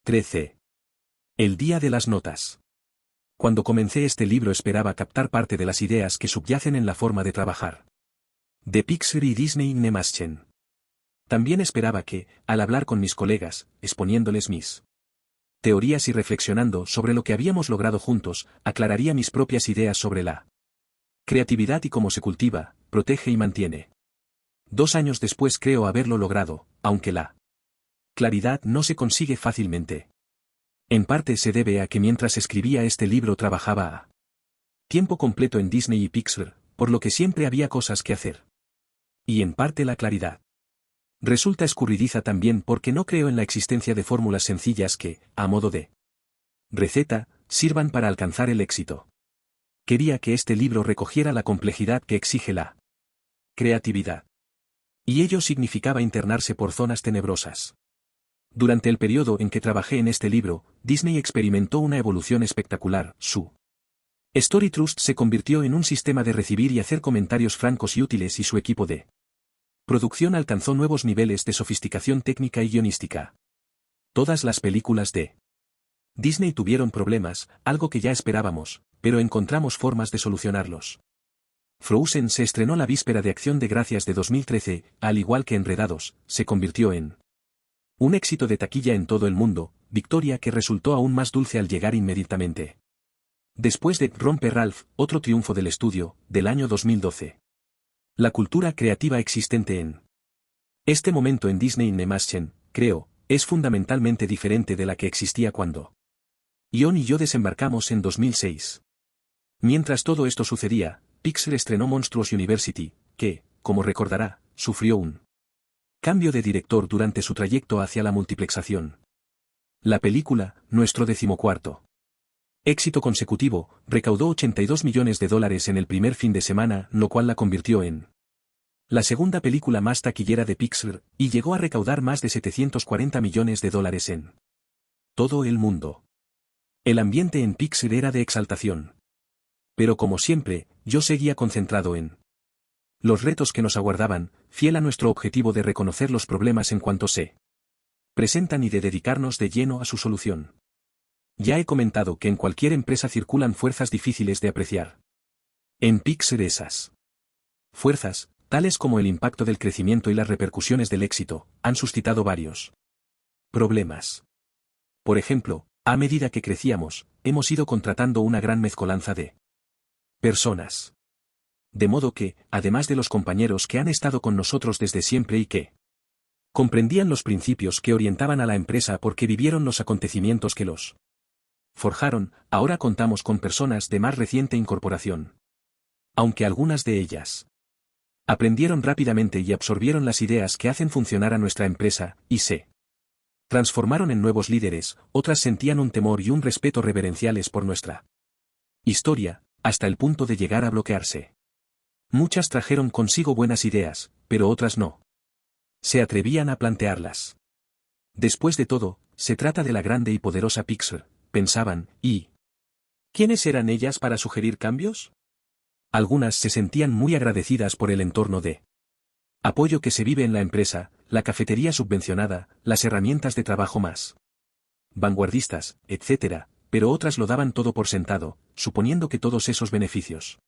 13. El día de las notas. Cuando comencé este libro esperaba captar parte de las ideas que subyacen en la forma de trabajar de Pixar y Disney Animation. También esperaba que, al hablar con mis colegas, exponiéndoles mis teorías y reflexionando sobre lo que habíamos logrado juntos, aclararía mis propias ideas sobre la creatividad y cómo se cultiva, protege y mantiene. 2 años después creo haberlo logrado, aunque la claridad no se consigue fácilmente. En parte se debe a que mientras escribía este libro trabajaba a tiempo completo en Disney y Pixar, por lo que siempre había cosas que hacer. Y en parte la claridad resulta escurridiza también porque no creo en la existencia de fórmulas sencillas que, a modo de receta, sirvan para alcanzar el éxito. Quería que este libro recogiera la complejidad que exige la creatividad. Y ello significaba internarse por zonas tenebrosas. Durante el periodo en que trabajé en este libro, Disney experimentó una evolución espectacular. Su Story Trust se convirtió en un sistema de recibir y hacer comentarios francos y útiles y su equipo de producción alcanzó nuevos niveles de sofisticación técnica y guionística. Todas las películas de Disney tuvieron problemas, algo que ya esperábamos, pero encontramos formas de solucionarlos. Frozen se estrenó la víspera de Acción de Gracias de 2013, al igual que Enredados, se convirtió en un éxito de taquilla en todo el mundo, victoria que resultó aún más dulce al llegar inmediatamente después de Rompe Ralph, otro triunfo del estudio, del año 2012. La cultura creativa existente en este momento en Disney Animation, creo, es fundamentalmente diferente de la que existía cuando Ion y yo desembarcamos en 2006. Mientras todo esto sucedía, Pixar estrenó Monsters University, que, como recordará, sufrió un cambio de director durante su trayecto hacia la multiplexación. La película, nuestro 14º éxito consecutivo, recaudó $82 millones en el primer fin de semana, lo cual la convirtió en la segunda película más taquillera de Pixar, y llegó a recaudar más de $740 millones en todo el mundo. El ambiente en Pixar era de exaltación. Pero como siempre, yo seguía concentrado en los retos que nos aguardaban, fiel a nuestro objetivo de reconocer los problemas en cuanto se presentan y de dedicarnos de lleno a su solución. Ya he comentado que en cualquier empresa circulan fuerzas difíciles de apreciar. En Pixar esas fuerzas, tales como el impacto del crecimiento y las repercusiones del éxito, han suscitado varios problemas. Por ejemplo, a medida que crecíamos, hemos ido contratando una gran mezcolanza de personas. De modo que, además de los compañeros que han estado con nosotros desde siempre y que comprendían los principios que orientaban a la empresa porque vivieron los acontecimientos que los forjaron, ahora contamos con personas de más reciente incorporación. Aunque algunas de ellas aprendieron rápidamente y absorbieron las ideas que hacen funcionar a nuestra empresa, y se transformaron en nuevos líderes, otras sentían un temor y un respeto reverenciales por nuestra historia, hasta el punto de llegar a bloquearse. Muchas trajeron consigo buenas ideas, pero otras no se atrevían a plantearlas. Después de todo, se trata de la grande y poderosa Pixar, pensaban, ¿y quiénes eran ellas para sugerir cambios? Algunas se sentían muy agradecidas por el entorno de apoyo que se vive en la empresa, la cafetería subvencionada, las herramientas de trabajo más vanguardistas, etc., pero otras lo daban todo por sentado, suponiendo que todos esos beneficios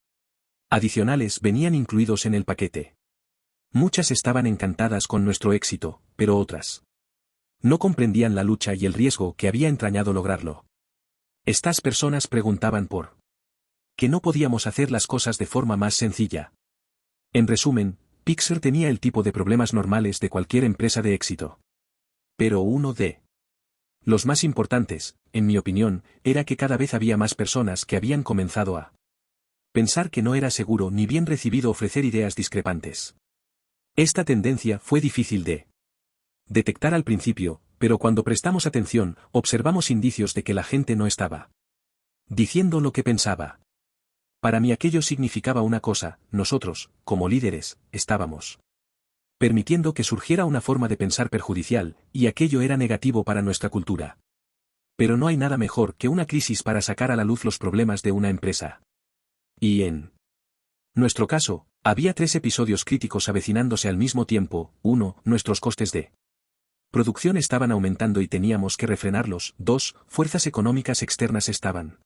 adicionales venían incluidos en el paquete. Muchas estaban encantadas con nuestro éxito, pero otras no comprendían la lucha y el riesgo que había entrañado lograrlo. Estas personas preguntaban por qué no podíamos hacer las cosas de forma más sencilla. En resumen, Pixar tenía el tipo de problemas normales de cualquier empresa de éxito. Pero uno de los más importantes, en mi opinión, era que cada vez había más personas que habían comenzado a pensar que no era seguro ni bien recibido ofrecer ideas discrepantes. Esta tendencia fue difícil de detectar al principio, pero cuando prestamos atención, observamos indicios de que la gente no estaba diciendo lo que pensaba. Para mí aquello significaba una cosa: nosotros, como líderes, estábamos permitiendo que surgiera una forma de pensar perjudicial, y aquello era negativo para nuestra cultura. Pero no hay nada mejor que una crisis para sacar a la luz los problemas de una empresa. Y en nuestro caso, había 3 episodios críticos avecinándose al mismo tiempo. 1. Nuestros costes de Producción estaban aumentando y teníamos que refrenarlos. 2. Fuerzas económicas externas estaban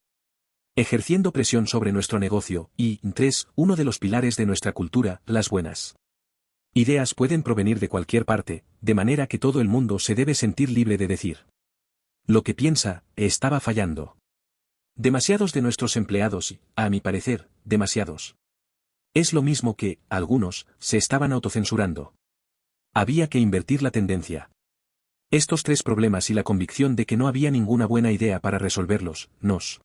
ejerciendo presión sobre nuestro negocio. Y 3. Uno de los pilares de nuestra cultura, las buenas ideas pueden provenir de cualquier parte, de manera que todo el mundo se debe sentir libre de decir lo que piensa. Estaba fallando. Demasiados de nuestros empleados, a mi parecer, demasiados. Es lo mismo que, algunos, se estaban autocensurando. Había que invertir la tendencia. Estos 3 problemas y la convicción de que no había ninguna buena idea para resolverlos, nos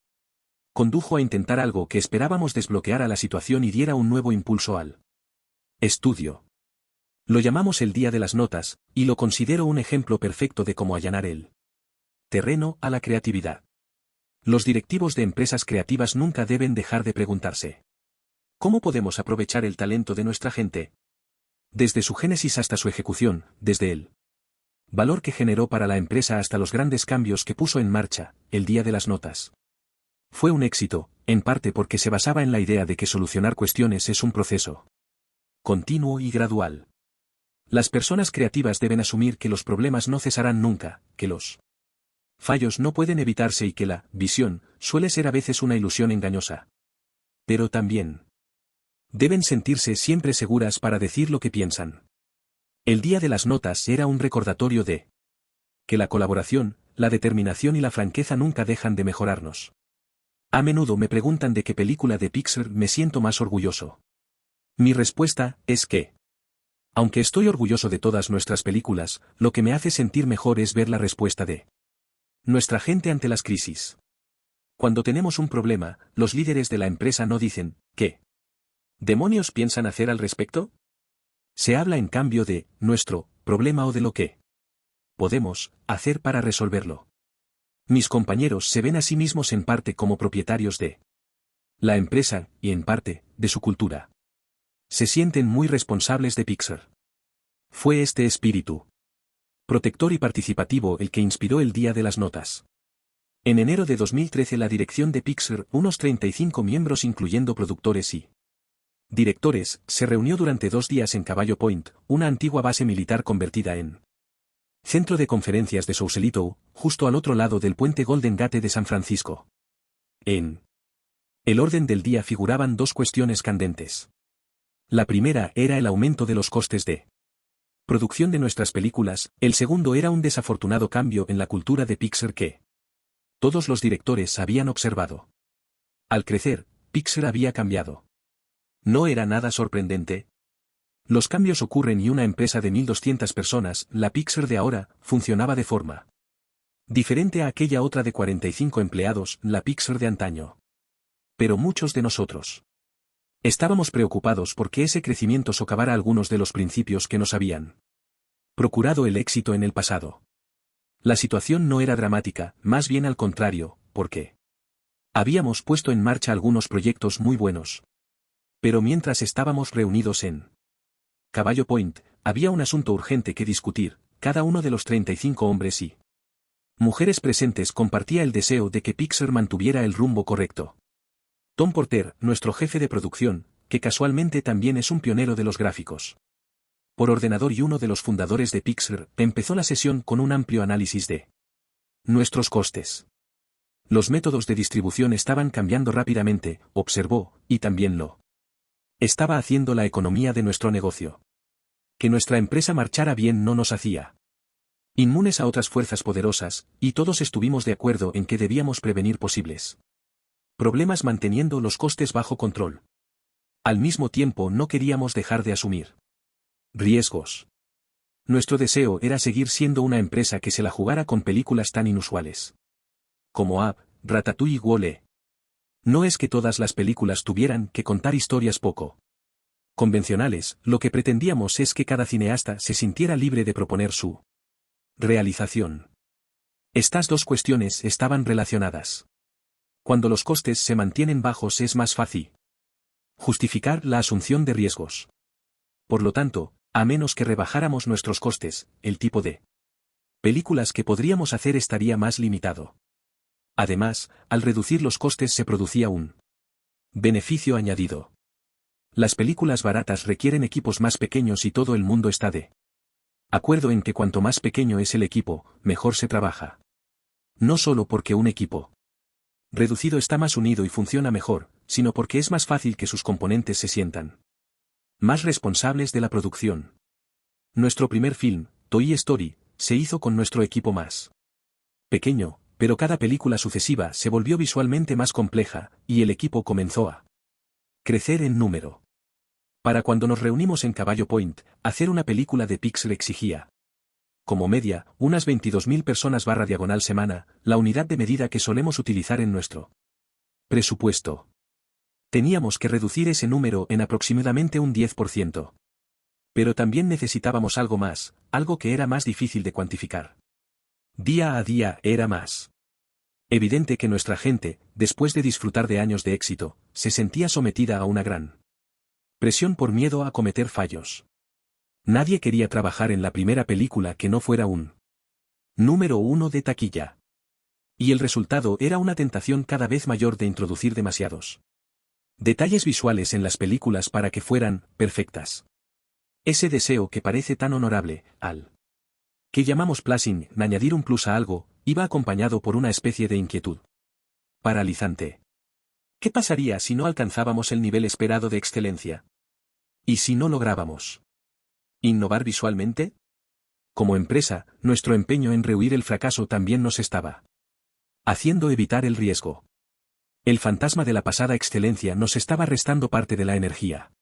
condujo a intentar algo que esperábamos desbloqueara la situación y diera un nuevo impulso al estudio. Lo llamamos el día de las notas, y lo considero un ejemplo perfecto de cómo allanar el terreno a la creatividad. Los directivos de empresas creativas nunca deben dejar de preguntarse: ¿cómo podemos aprovechar el talento de nuestra gente? Desde su génesis hasta su ejecución, desde el valor que generó para la empresa hasta los grandes cambios que puso en marcha, el día de las notas fue un éxito, en parte porque se basaba en la idea de que solucionar cuestiones es un proceso continuo y gradual. Las personas creativas deben asumir que los problemas no cesarán nunca, que los fallos no pueden evitarse y que la visión suele ser a veces una ilusión engañosa. Pero también deben sentirse siempre seguras para decir lo que piensan. El día de las notas era un recordatorio de que la colaboración, la determinación y la franqueza nunca dejan de mejorarnos. A menudo me preguntan de qué película de Pixar me siento más orgulloso. Mi respuesta es que, aunque estoy orgulloso de todas nuestras películas, lo que me hace sentir mejor es ver la respuesta de nuestra gente ante las crisis. Cuando tenemos un problema, los líderes de la empresa no dicen, ¿qué demonios piensan hacer al respecto? Se habla en cambio de nuestro problema o de lo que podemos hacer para resolverlo. Mis compañeros se ven a sí mismos en parte como propietarios de la empresa, y en parte, de su cultura. Se sienten muy responsables de Pixar. Fue este espíritu protector y participativo el que inspiró el día de las notas. En enero de 2013 la dirección de Pixar, unos 35 miembros incluyendo productores y directores, se reunió durante 2 días en Caballo Point, una antigua base militar convertida en centro de conferencias de Sausalito, justo al otro lado del puente Golden Gate de San Francisco. En el orden del día figuraban 2 cuestiones candentes. La primera era el aumento de los costes de producción de nuestras películas, el segundo era un desafortunado cambio en la cultura de Pixar que todos los directores habían observado. Al crecer, Pixar había cambiado. No era nada sorprendente. Los cambios ocurren y una empresa de 1.200 personas, la Pixar de ahora, funcionaba de forma diferente a aquella otra de 45 empleados, la Pixar de antaño. Pero muchos de nosotros estábamos preocupados porque ese crecimiento socavara algunos de los principios que nos habían procurado el éxito en el pasado. La situación no era dramática, más bien al contrario, porque habíamos puesto en marcha algunos proyectos muy buenos. Pero mientras estábamos reunidos en Caballo Point, había un asunto urgente que discutir. Cada uno de los 35 hombres y mujeres presentes compartía el deseo de que Pixar mantuviera el rumbo correcto. Tom Porter, nuestro jefe de producción, que casualmente también es un pionero de los gráficos por ordenador y uno de los fundadores de Pixar, empezó la sesión con un amplio análisis de nuestros costes. Los métodos de distribución estaban cambiando rápidamente, observó, y también lo estaba haciendo la economía de nuestro negocio. Que nuestra empresa marchara bien no nos hacía inmunes a otras fuerzas poderosas, y todos estuvimos de acuerdo en que debíamos prevenir posibles problemas manteniendo los costes bajo control. Al mismo tiempo no queríamos dejar de asumir riesgos. Nuestro deseo era seguir siendo una empresa que se la jugara con películas tan inusuales como Up, Ratatouille y Wall-E. No es que todas las películas tuvieran que contar historias poco convencionales, lo que pretendíamos es que cada cineasta se sintiera libre de proponer su realización. Estas 2 cuestiones estaban relacionadas. Cuando los costes se mantienen bajos es más fácil justificar la asunción de riesgos. Por lo tanto, a menos que rebajáramos nuestros costes, el tipo de películas que podríamos hacer estaría más limitado. Además, al reducir los costes se producía un beneficio añadido. Las películas baratas requieren equipos más pequeños y todo el mundo está de Acuerdo en que cuanto más pequeño es el equipo, mejor se trabaja. No solo porque un equipo reducido está más unido y funciona mejor, sino porque es más fácil que sus componentes se sientan más responsables de la producción. Nuestro primer film, Toy Story, se hizo con nuestro equipo más pequeño, pero cada película sucesiva se volvió visualmente más compleja, y el equipo comenzó a crecer en número. Para cuando nos reunimos en Caballo Point, hacer una película de Pixar exigía, como media, unas 22.000 personas/semana, la unidad de medida que solemos utilizar en nuestro presupuesto. Teníamos que reducir ese número en aproximadamente un 10%. Pero también necesitábamos algo más, algo que era más difícil de cuantificar. Día a día era más evidente que nuestra gente, después de disfrutar de años de éxito, se sentía sometida a una gran presión por miedo a cometer fallos. Nadie quería trabajar en la primera película que no fuera un número 1 de taquilla. Y el resultado era una tentación cada vez mayor de introducir demasiados detalles visuales en las películas para que fueran perfectas. Ese deseo que parece tan honorable, al que llamamos plussing, añadir un plus a algo, iba acompañado por una especie de inquietud paralizante. ¿Qué pasaría si no alcanzábamos el nivel esperado de excelencia? ¿Y si no lográbamos innovar visualmente? Como empresa, nuestro empeño en rehuir el fracaso también nos estaba haciendo evitar el riesgo. El fantasma de la pasada excelencia nos estaba restando parte de la energía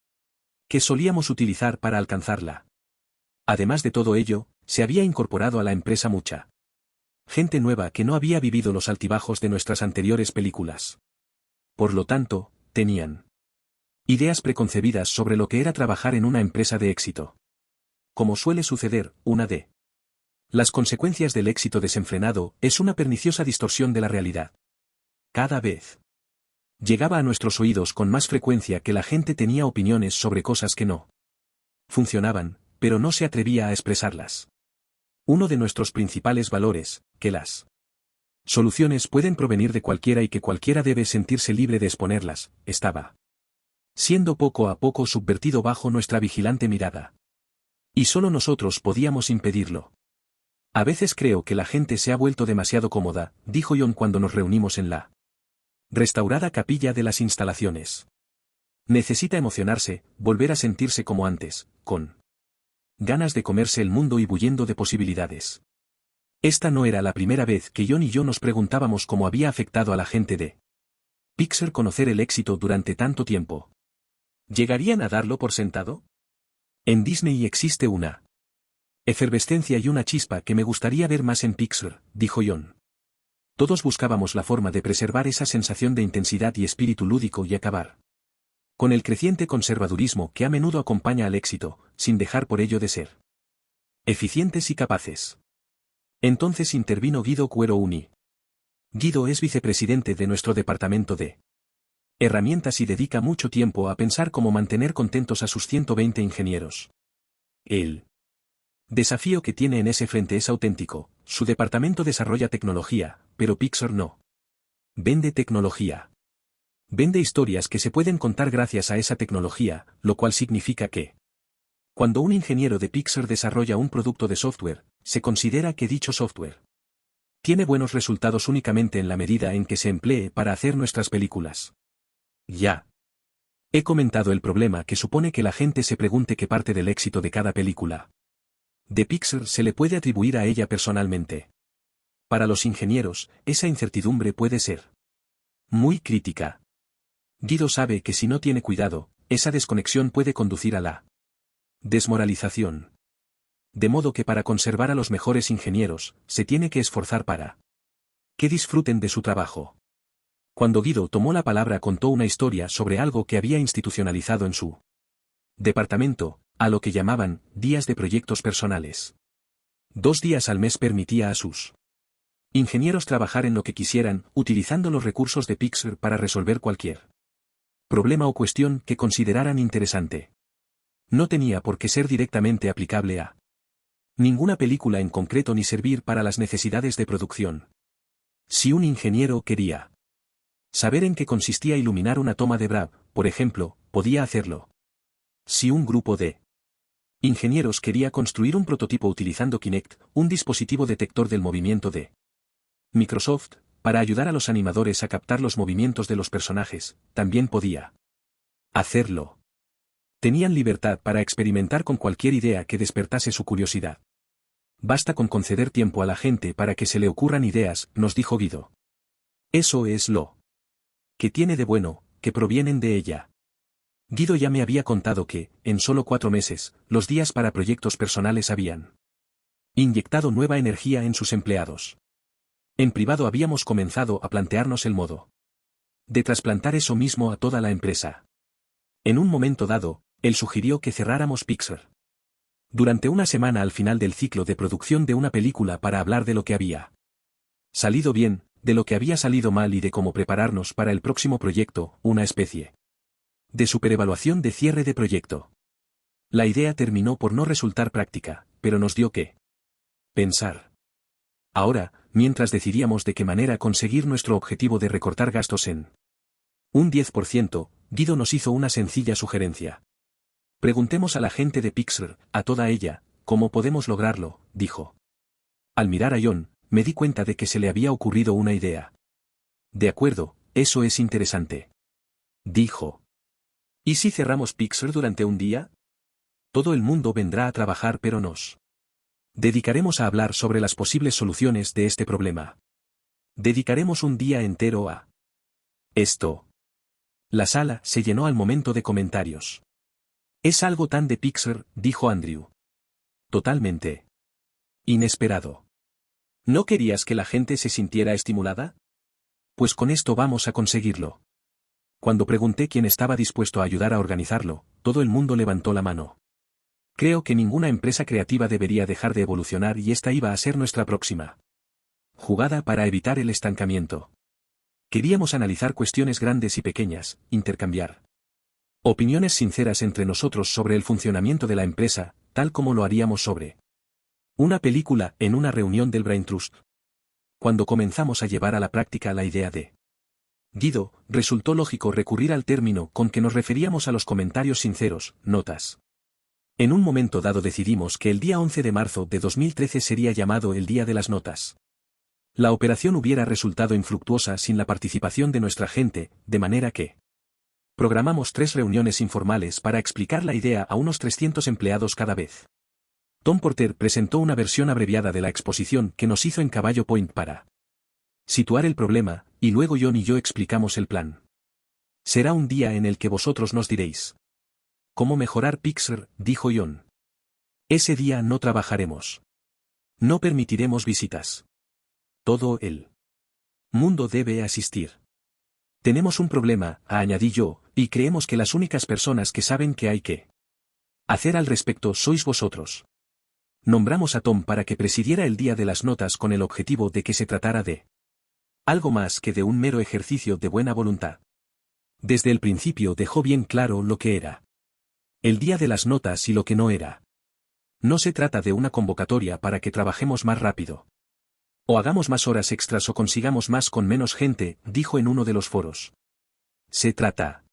que solíamos utilizar para alcanzarla. Además de todo ello, se había incorporado a la empresa mucha gente nueva que no había vivido los altibajos de nuestras anteriores películas. Por lo tanto, tenían ideas preconcebidas sobre lo que era trabajar en una empresa de éxito. Como suele suceder, una de las consecuencias del éxito desenfrenado es una perniciosa distorsión de la realidad. Cada vez llegaba a nuestros oídos con más frecuencia que la gente tenía opiniones sobre cosas que no funcionaban, pero no se atrevía a expresarlas. Uno de nuestros principales valores, que las soluciones pueden provenir de cualquiera y que cualquiera debe sentirse libre de exponerlas, estaba siendo poco a poco subvertido bajo nuestra vigilante mirada. Y solo nosotros podíamos impedirlo. A veces creo que la gente se ha vuelto demasiado cómoda, dijo John cuando nos reunimos en la restaurada capilla de las instalaciones. Necesita emocionarse, volver a sentirse como antes, con ganas de comerse el mundo y bulliendo de posibilidades. Esta no era la primera vez que John y yo nos preguntábamos cómo había afectado a la gente de Pixar conocer el éxito durante tanto tiempo. ¿Llegarían a darlo por sentado? En Disney existe una efervescencia y una chispa que me gustaría ver más en Pixar, dijo John. Todos buscábamos la forma de preservar esa sensación de intensidad y espíritu lúdico y acabar con el creciente conservadurismo que a menudo acompaña al éxito, sin dejar por ello de ser eficientes y capaces. Entonces intervino Guido Cuero Uni. Guido es vicepresidente de nuestro departamento de herramientas y dedica mucho tiempo a pensar cómo mantener contentos a sus 120 ingenieros. El desafío que tiene en ese frente es auténtico. Su departamento desarrolla tecnología, pero Pixar no vende tecnología. Vende historias que se pueden contar gracias a esa tecnología, lo cual significa que cuando un ingeniero de Pixar desarrolla un producto de software, se considera que dicho software tiene buenos resultados únicamente en la medida en que se emplee para hacer nuestras películas. Ya he comentado el problema que supone que la gente se pregunte qué parte del éxito de cada película de Pixar se le puede atribuir a ella personalmente. Para los ingenieros, esa incertidumbre puede ser muy crítica. Guido sabe que si no tiene cuidado, esa desconexión puede conducir a la desmoralización. De modo que para conservar a los mejores ingenieros, se tiene que esforzar para que disfruten de su trabajo. Cuando Guido tomó la palabra contó una historia sobre algo que había institucionalizado en su departamento, a lo que llamaban días de proyectos personales. 2 días al mes permitía a sus ingenieros trabajar en lo que quisieran, utilizando los recursos de Pixar para resolver cualquier problema o cuestión que consideraran interesante. No tenía por qué ser directamente aplicable a ninguna película en concreto ni servir para las necesidades de producción. Si un ingeniero quería saber en qué consistía iluminar una toma de Bragg, por ejemplo, podía hacerlo. Si un grupo de Ingenieros quería construir un prototipo utilizando Kinect, un dispositivo detector del movimiento de Microsoft, para ayudar a los animadores a captar los movimientos de los personajes. También podía hacerlo. Tenían libertad para experimentar con cualquier idea que despertase su curiosidad. Basta con conceder tiempo a la gente para que se le ocurran ideas, nos dijo Guido. Eso es lo que tiene de bueno, que provienen de ella. Guido ya me había contado que, en solo 4 meses, los días para proyectos personales habían inyectado nueva energía en sus empleados. En privado habíamos comenzado a plantearnos el modo de trasplantar eso mismo a toda la empresa. En un momento dado, él sugirió que cerráramos Pixar durante una semana al final del ciclo de producción de una película para hablar de lo que había salido bien, de lo que había salido mal y de cómo prepararnos para el próximo proyecto, una especie de superevaluación de cierre de proyecto. La idea terminó por no resultar práctica, pero nos dio que pensar. Ahora, mientras decidíamos de qué manera conseguir nuestro objetivo de recortar gastos en un 10%, Guido nos hizo una sencilla sugerencia. Preguntemos a la gente de Pixar, a toda ella, ¿cómo podemos lograrlo?, dijo. Al mirar a John, me di cuenta de que se le había ocurrido una idea. De acuerdo, eso es interesante, dijo. ¿Y si cerramos Pixar durante un día? Todo el mundo vendrá a trabajar, pero nos dedicaremos a hablar sobre las posibles soluciones de este problema. Dedicaremos un día entero a esto. La sala se llenó al momento de comentarios. Es algo tan de Pixar, dijo Andrew. Totalmente inesperado. ¿No querías que la gente se sintiera estimulada? Pues con esto vamos a conseguirlo. Cuando pregunté quién estaba dispuesto a ayudar a organizarlo, todo el mundo levantó la mano. Creo que ninguna empresa creativa debería dejar de evolucionar y esta iba a ser nuestra próxima jugada para evitar el estancamiento. Queríamos analizar cuestiones grandes y pequeñas, intercambiar opiniones sinceras entre nosotros sobre el funcionamiento de la empresa, tal como lo haríamos sobre una película en una reunión del Brain Trust. Cuando comenzamos a llevar a la práctica la idea de Guido, resultó lógico recurrir al término con que nos referíamos a los comentarios sinceros, notas. En un momento dado decidimos que el día 11 de marzo de 2013 sería llamado el Día de las Notas. La operación hubiera resultado infructuosa sin la participación de nuestra gente, de manera que programamos 3 reuniones informales para explicar la idea a unos 300 empleados cada vez. Tom Porter presentó una versión abreviada de la exposición que nos hizo en Caballo Point para situar el problema, y luego John y yo explicamos el plan. Será un día en el que vosotros nos diréis cómo mejorar Pixar, dijo John. Ese día no trabajaremos. No permitiremos visitas. Todo el mundo debe asistir. Tenemos un problema, añadí yo, y creemos que las únicas personas que saben qué hay que hacer al respecto sois vosotros. Nombramos a Tom para que presidiera el Día de las Notas con el objetivo de que se tratara de algo más que de un mero ejercicio de buena voluntad. Desde el principio dejó bien claro lo que era el Día de las Notas y lo que no era. No se trata de una convocatoria para que trabajemos más rápido. O hagamos más horas extras o consigamos más con menos gente, dijo en uno de los foros. Se trata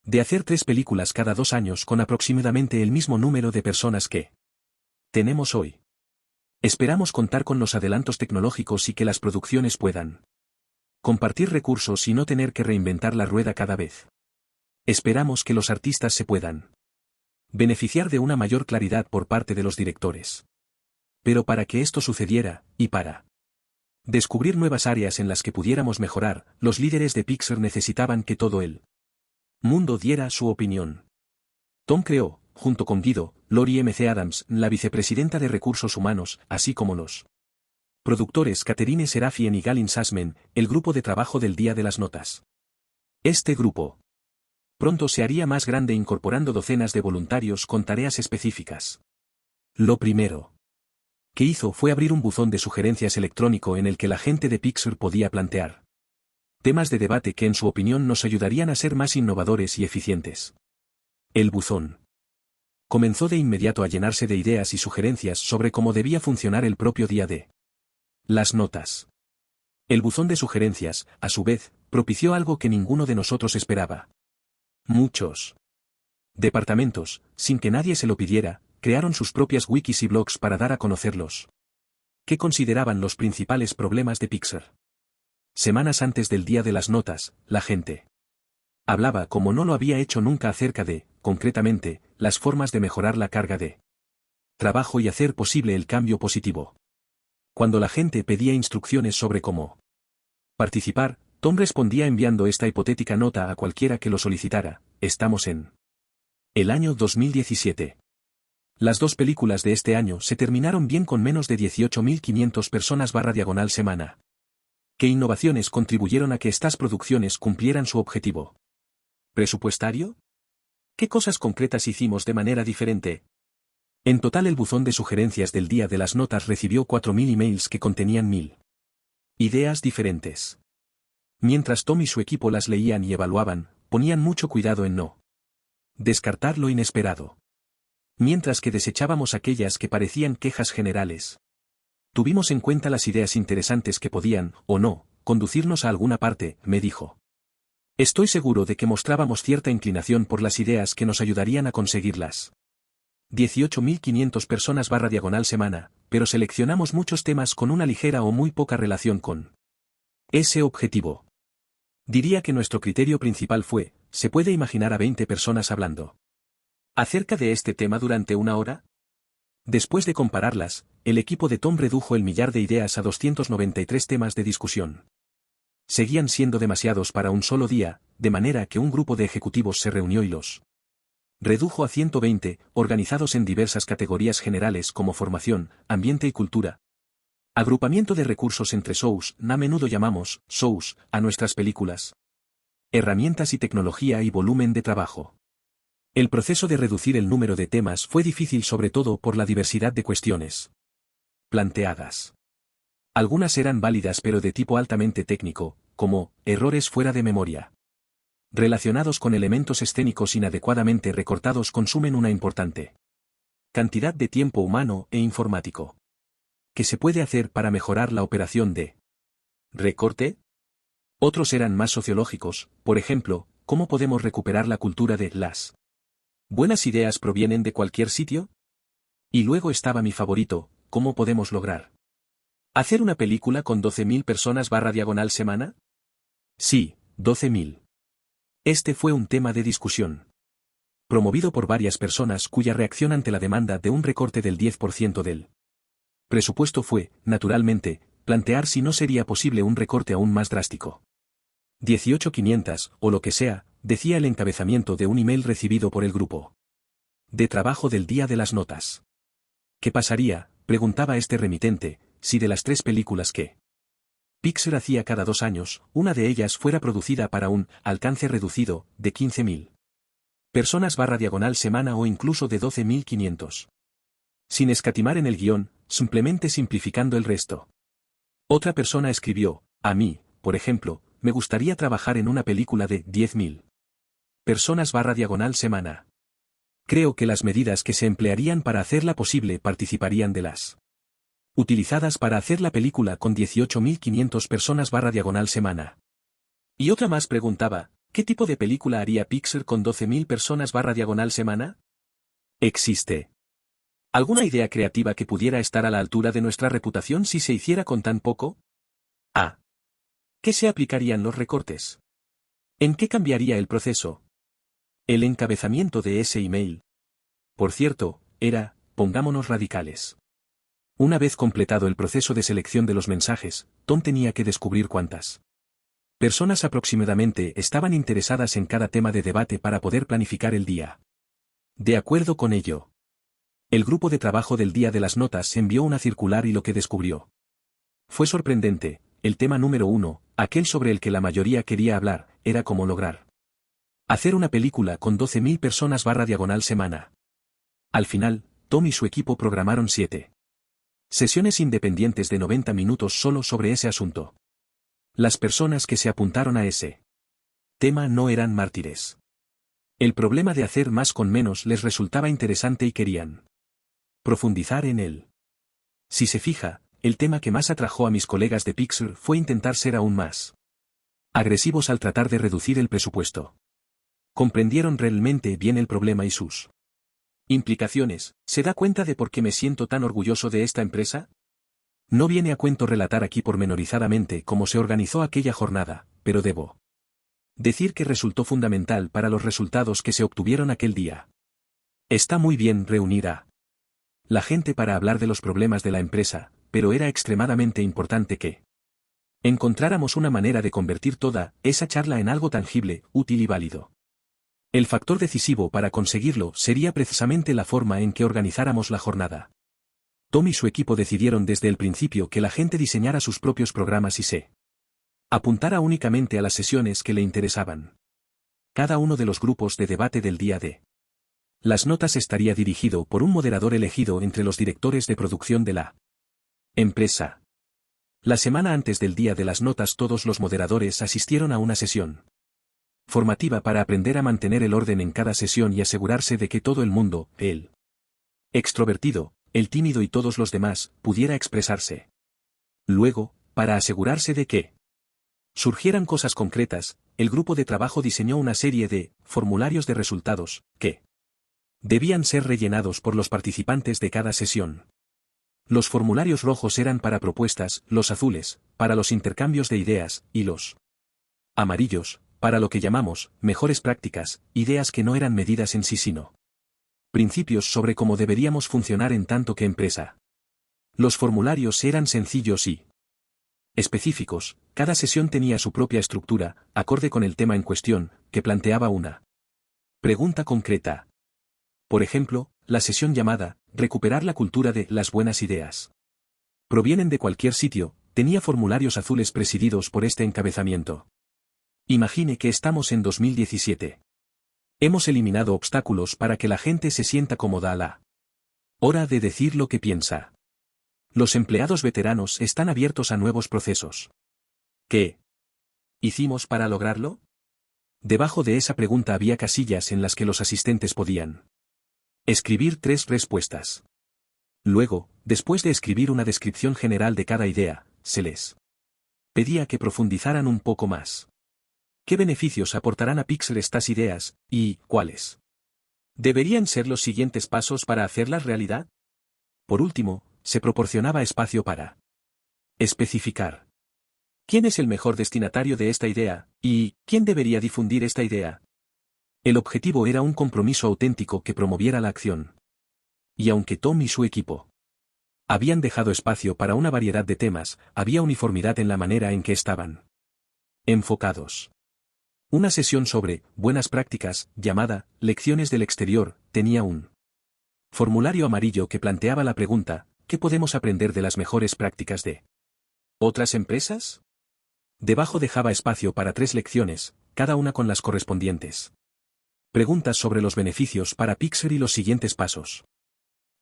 de hacer 3 películas cada 2 años con aproximadamente el mismo número de personas que tenemos hoy. Esperamos contar con los adelantos tecnológicos y que las producciones puedan compartir recursos y no tener que reinventar la rueda cada vez. Esperamos que los artistas se puedan beneficiar de una mayor claridad por parte de los directores. Pero para que esto sucediera, y para descubrir nuevas áreas en las que pudiéramos mejorar, los líderes de Pixar necesitaban que todo el mundo diera su opinión. Tom creó, junto con Guido, Lori M.C. Adams, la vicepresidenta de Recursos Humanos, así como los productores Catherine Serafien y Galin Sasmen, el grupo de trabajo del Día de las Notas. Este grupo pronto se haría más grande incorporando docenas de voluntarios con tareas específicas. Lo primero que hizo fue abrir un buzón de sugerencias electrónico en el que la gente de Pixar podía plantear temas de debate que en su opinión nos ayudarían a ser más innovadores y eficientes. El buzón comenzó de inmediato a llenarse de ideas y sugerencias sobre cómo debía funcionar el propio día de las notas. El buzón de sugerencias, a su vez, propició algo que ninguno de nosotros esperaba. Muchos departamentos, sin que nadie se lo pidiera, crearon sus propias wikis y blogs para dar a conocerlos. ¿Qué consideraban los principales problemas de Pixar? Semanas antes del día de las notas, la gente hablaba como no lo había hecho nunca acerca de, concretamente, las formas de mejorar la carga de trabajo y hacer posible el cambio positivo. Cuando la gente pedía instrucciones sobre cómo participar, Tom respondía enviando esta hipotética nota a cualquiera que lo solicitara: estamos en el año 2017. Las dos películas de este año se terminaron bien con menos de 18.500 personas/semana. ¿Qué innovaciones contribuyeron a que estas producciones cumplieran su objetivo presupuestario? ¿Qué cosas concretas hicimos de manera diferente? En total, el buzón de sugerencias del día de las notas recibió 4.000 emails que contenían 1.000 ideas diferentes. Mientras Tom y su equipo las leían y evaluaban, ponían mucho cuidado en no descartar lo inesperado. Mientras que desechábamos aquellas que parecían quejas generales, tuvimos en cuenta las ideas interesantes que podían, o no, conducirnos a alguna parte, me dijo. Estoy seguro de que mostrábamos cierta inclinación por las ideas que nos ayudarían a conseguirlas. 18.500 personas/semana, pero seleccionamos muchos temas con una ligera o muy poca relación con ese objetivo. Diría que nuestro criterio principal fue: ¿se puede imaginar a 20 personas hablando acerca de este tema durante una hora? Después de compararlas, el equipo de Tom redujo el millar de ideas a 293 temas de discusión. Seguían siendo demasiados para un solo día, de manera que un grupo de ejecutivos se reunió y los redujo a 120, organizados en diversas categorías generales como formación, ambiente y cultura. Agrupamiento de recursos entre shows, a menudo llamamos shows a nuestras películas. Herramientas y tecnología y volumen de trabajo. El proceso de reducir el número de temas fue difícil, sobre todo por la diversidad de cuestiones planteadas. Algunas eran válidas pero de tipo altamente técnico, como errores fuera de memoria relacionados con elementos escénicos inadecuadamente recortados consumen una importante cantidad de tiempo humano e informático. ¿Qué se puede hacer para mejorar la operación de recorte? Otros eran más sociológicos, por ejemplo, ¿cómo podemos recuperar la cultura de las buenas ideas provienen de cualquier sitio? Y luego estaba mi favorito: ¿cómo podemos lograr hacer una película con 12.000 personas/semana? Sí, 12.000. Este fue un tema de discusión promovido por varias personas cuya reacción ante la demanda de un recorte del 10% del presupuesto fue, naturalmente, plantear si no sería posible un recorte aún más drástico. 18.500, o lo que sea, decía el encabezamiento de un email recibido por el grupo de trabajo del día de las notas. ¿Qué pasaría?, preguntaba este remitente, si de las 3 películas que Pixar hacía cada 2 años, una de ellas fuera producida para un alcance reducido de 15.000 personas/semana o incluso de 12.500. Sin escatimar en el guión, simplemente simplificando el resto. Otra persona escribió: a mí, por ejemplo, me gustaría trabajar en una película de 10.000 personas/semana. Creo que las medidas que se emplearían para hacerla posible participarían de las utilizadas para hacer la película con 18.500 personas/semana. Y otra más preguntaba: ¿qué tipo de película haría Pixar con 12.000 personas/semana? ¿Existe alguna idea creativa que pudiera estar a la altura de nuestra reputación si se hiciera con tan poco? ¿A qué se aplicarían los recortes? ¿En qué cambiaría el proceso? El encabezamiento de ese email, por cierto, era: pongámonos radicales. Una vez completado el proceso de selección de los mensajes, Tom tenía que descubrir cuántas personas aproximadamente estaban interesadas en cada tema de debate para poder planificar el día. De acuerdo con ello, el grupo de trabajo del día de las notas envió una circular y lo que descubrió fue sorprendente. El tema número 1, aquel sobre el que la mayoría quería hablar, era cómo lograr hacer una película con 12.000 personas/semana. Al final, Tom y su equipo programaron 7 sesiones independientes de 90 minutos solo sobre ese asunto. Las personas que se apuntaron a ese tema no eran mártires. El problema de hacer más con menos les resultaba interesante y querían profundizar en él. Si se fija, el tema que más atrajo a mis colegas de Pixar fue intentar ser aún más agresivos al tratar de reducir el presupuesto. Comprendieron realmente bien el problema y sus Implicaciones, ¿se da cuenta de por qué me siento tan orgulloso de esta empresa? No viene a cuento relatar aquí pormenorizadamente cómo se organizó aquella jornada, pero debo decir que resultó fundamental para los resultados que se obtuvieron aquel día. Está muy bien reunir a la gente para hablar de los problemas de la empresa, pero era extremadamente importante que encontráramos una manera de convertir toda esa charla en algo tangible, útil y válido. El factor decisivo para conseguirlo sería precisamente la forma en que organizáramos la jornada. Tom y su equipo decidieron desde el principio que la gente diseñara sus propios programas y se apuntara únicamente a las sesiones que le interesaban. Cada uno de los grupos de debate del día de las notas estaría dirigido por un moderador elegido entre los directores de producción de la empresa. La semana antes del día de las notas todos los moderadores asistieron a una sesión formativa para aprender a mantener el orden en cada sesión y asegurarse de que todo el mundo, el extrovertido, el tímido y todos los demás, pudiera expresarse. Luego, para asegurarse de que surgieran cosas concretas, el grupo de trabajo diseñó una serie de formularios de resultados, que debían ser rellenados por los participantes de cada sesión. Los formularios rojos eran para propuestas, los azules, para los intercambios de ideas, y los amarillos, para lo que llamamos mejores prácticas, ideas que no eran medidas en sí sino principios sobre cómo deberíamos funcionar en tanto que empresa. Los formularios eran sencillos y específicos, cada sesión tenía su propia estructura, acorde con el tema en cuestión, que planteaba una pregunta concreta. Por ejemplo, la sesión llamada Recuperar la cultura de las buenas ideas provienen de cualquier sitio, tenía formularios azules presididos por este encabezamiento. Imagine que estamos en 2017. Hemos eliminado obstáculos para que la gente se sienta cómoda a la hora de decir lo que piensa. Los empleados veteranos están abiertos a nuevos procesos. ¿Qué hicimos para lograrlo? Debajo de esa pregunta había casillas en las que los asistentes podían escribir 3 respuestas. Luego, después de escribir una descripción general de cada idea, se les pedía que profundizaran un poco más. ¿Qué beneficios aportarán a Pixar estas ideas, y cuáles deberían ser los siguientes pasos para hacerlas realidad? Por último, se proporcionaba espacio para especificar quién es el mejor destinatario de esta idea, y quién debería difundir esta idea. El objetivo era un compromiso auténtico que promoviera la acción. Y aunque Tom y su equipo habían dejado espacio para una variedad de temas, había uniformidad en la manera en que estaban enfocados. Una sesión sobre buenas prácticas, llamada Lecciones del Exterior, tenía un formulario amarillo que planteaba la pregunta, ¿qué podemos aprender de las mejores prácticas de otras empresas? Debajo dejaba espacio para 3 lecciones, cada una con las correspondientes preguntas sobre los beneficios para Pixar y los siguientes pasos.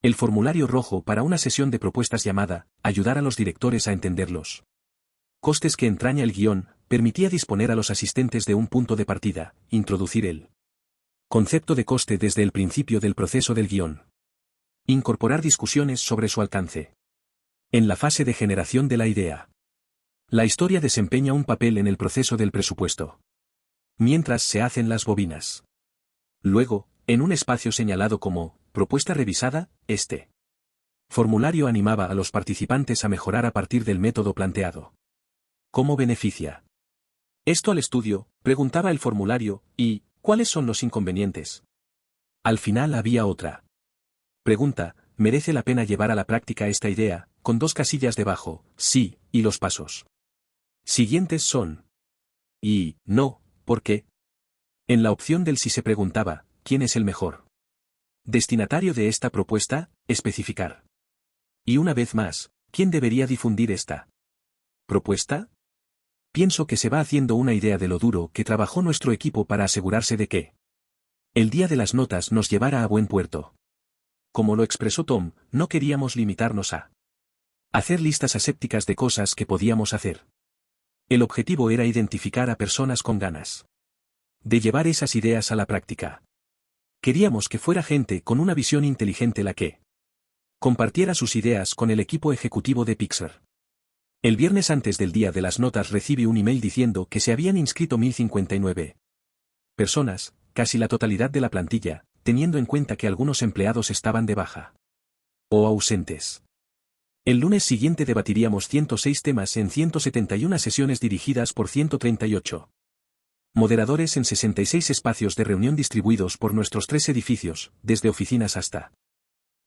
El formulario rojo para una sesión de propuestas llamada Ayudar a los directores a entenderlos costes que entraña el guión, permitía disponer a los asistentes de un punto de partida, introducir el concepto de coste desde el principio del proceso del guión. Incorporar discusiones sobre su alcance. En la fase de generación de la idea. La historia desempeña un papel en el proceso del presupuesto. Mientras se hacen las bobinas. Luego, en un espacio señalado como propuesta revisada, este formulario animaba a los participantes a mejorar a partir del método planteado. ¿Cómo beneficia esto al estudio?, preguntaba el formulario, y ¿cuáles son los inconvenientes? Al final había otra pregunta, ¿merece la pena llevar a la práctica esta idea?, con 2 casillas debajo, sí, y los pasos siguientes son y no, ¿por qué? En la opción del sí se preguntaba, ¿quién es el mejor destinatario de esta propuesta?, especificar. Y una vez más, ¿quién debería difundir esta propuesta? Pienso que se va haciendo una idea de lo duro que trabajó nuestro equipo para asegurarse de que el día de las notas nos llevara a buen puerto. Como lo expresó Tom, no queríamos limitarnos a hacer listas asépticas de cosas que podíamos hacer. El objetivo era identificar a personas con ganas de llevar esas ideas a la práctica. Queríamos que fuera gente con una visión inteligente la que compartiera sus ideas con el equipo ejecutivo de Pixar. El viernes antes del día de las notas recibí un email diciendo que se habían inscrito 1059 personas, casi la totalidad de la plantilla, teniendo en cuenta que algunos empleados estaban de baja o ausentes. El lunes siguiente debatiríamos 106 temas en 171 sesiones dirigidas por 138 moderadores en 66 espacios de reunión distribuidos por nuestros 3 edificios, desde oficinas hasta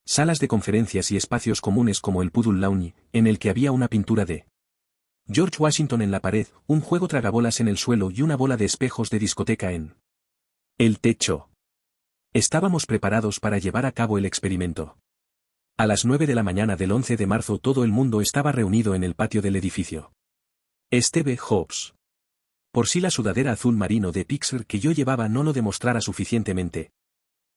salas de conferencias y espacios comunes como el Puddle Lounge, en el que había una pintura de George Washington en la pared, un juego tragabolas en el suelo y una bola de espejos de discoteca en el techo. Estábamos preparados para llevar a cabo el experimento. A las 9 de la mañana del 11 de marzo todo el mundo estaba reunido en el patio del edificio Steve Jobs. Por si la sudadera azul marino de Pixar que yo llevaba no lo demostrara suficientemente.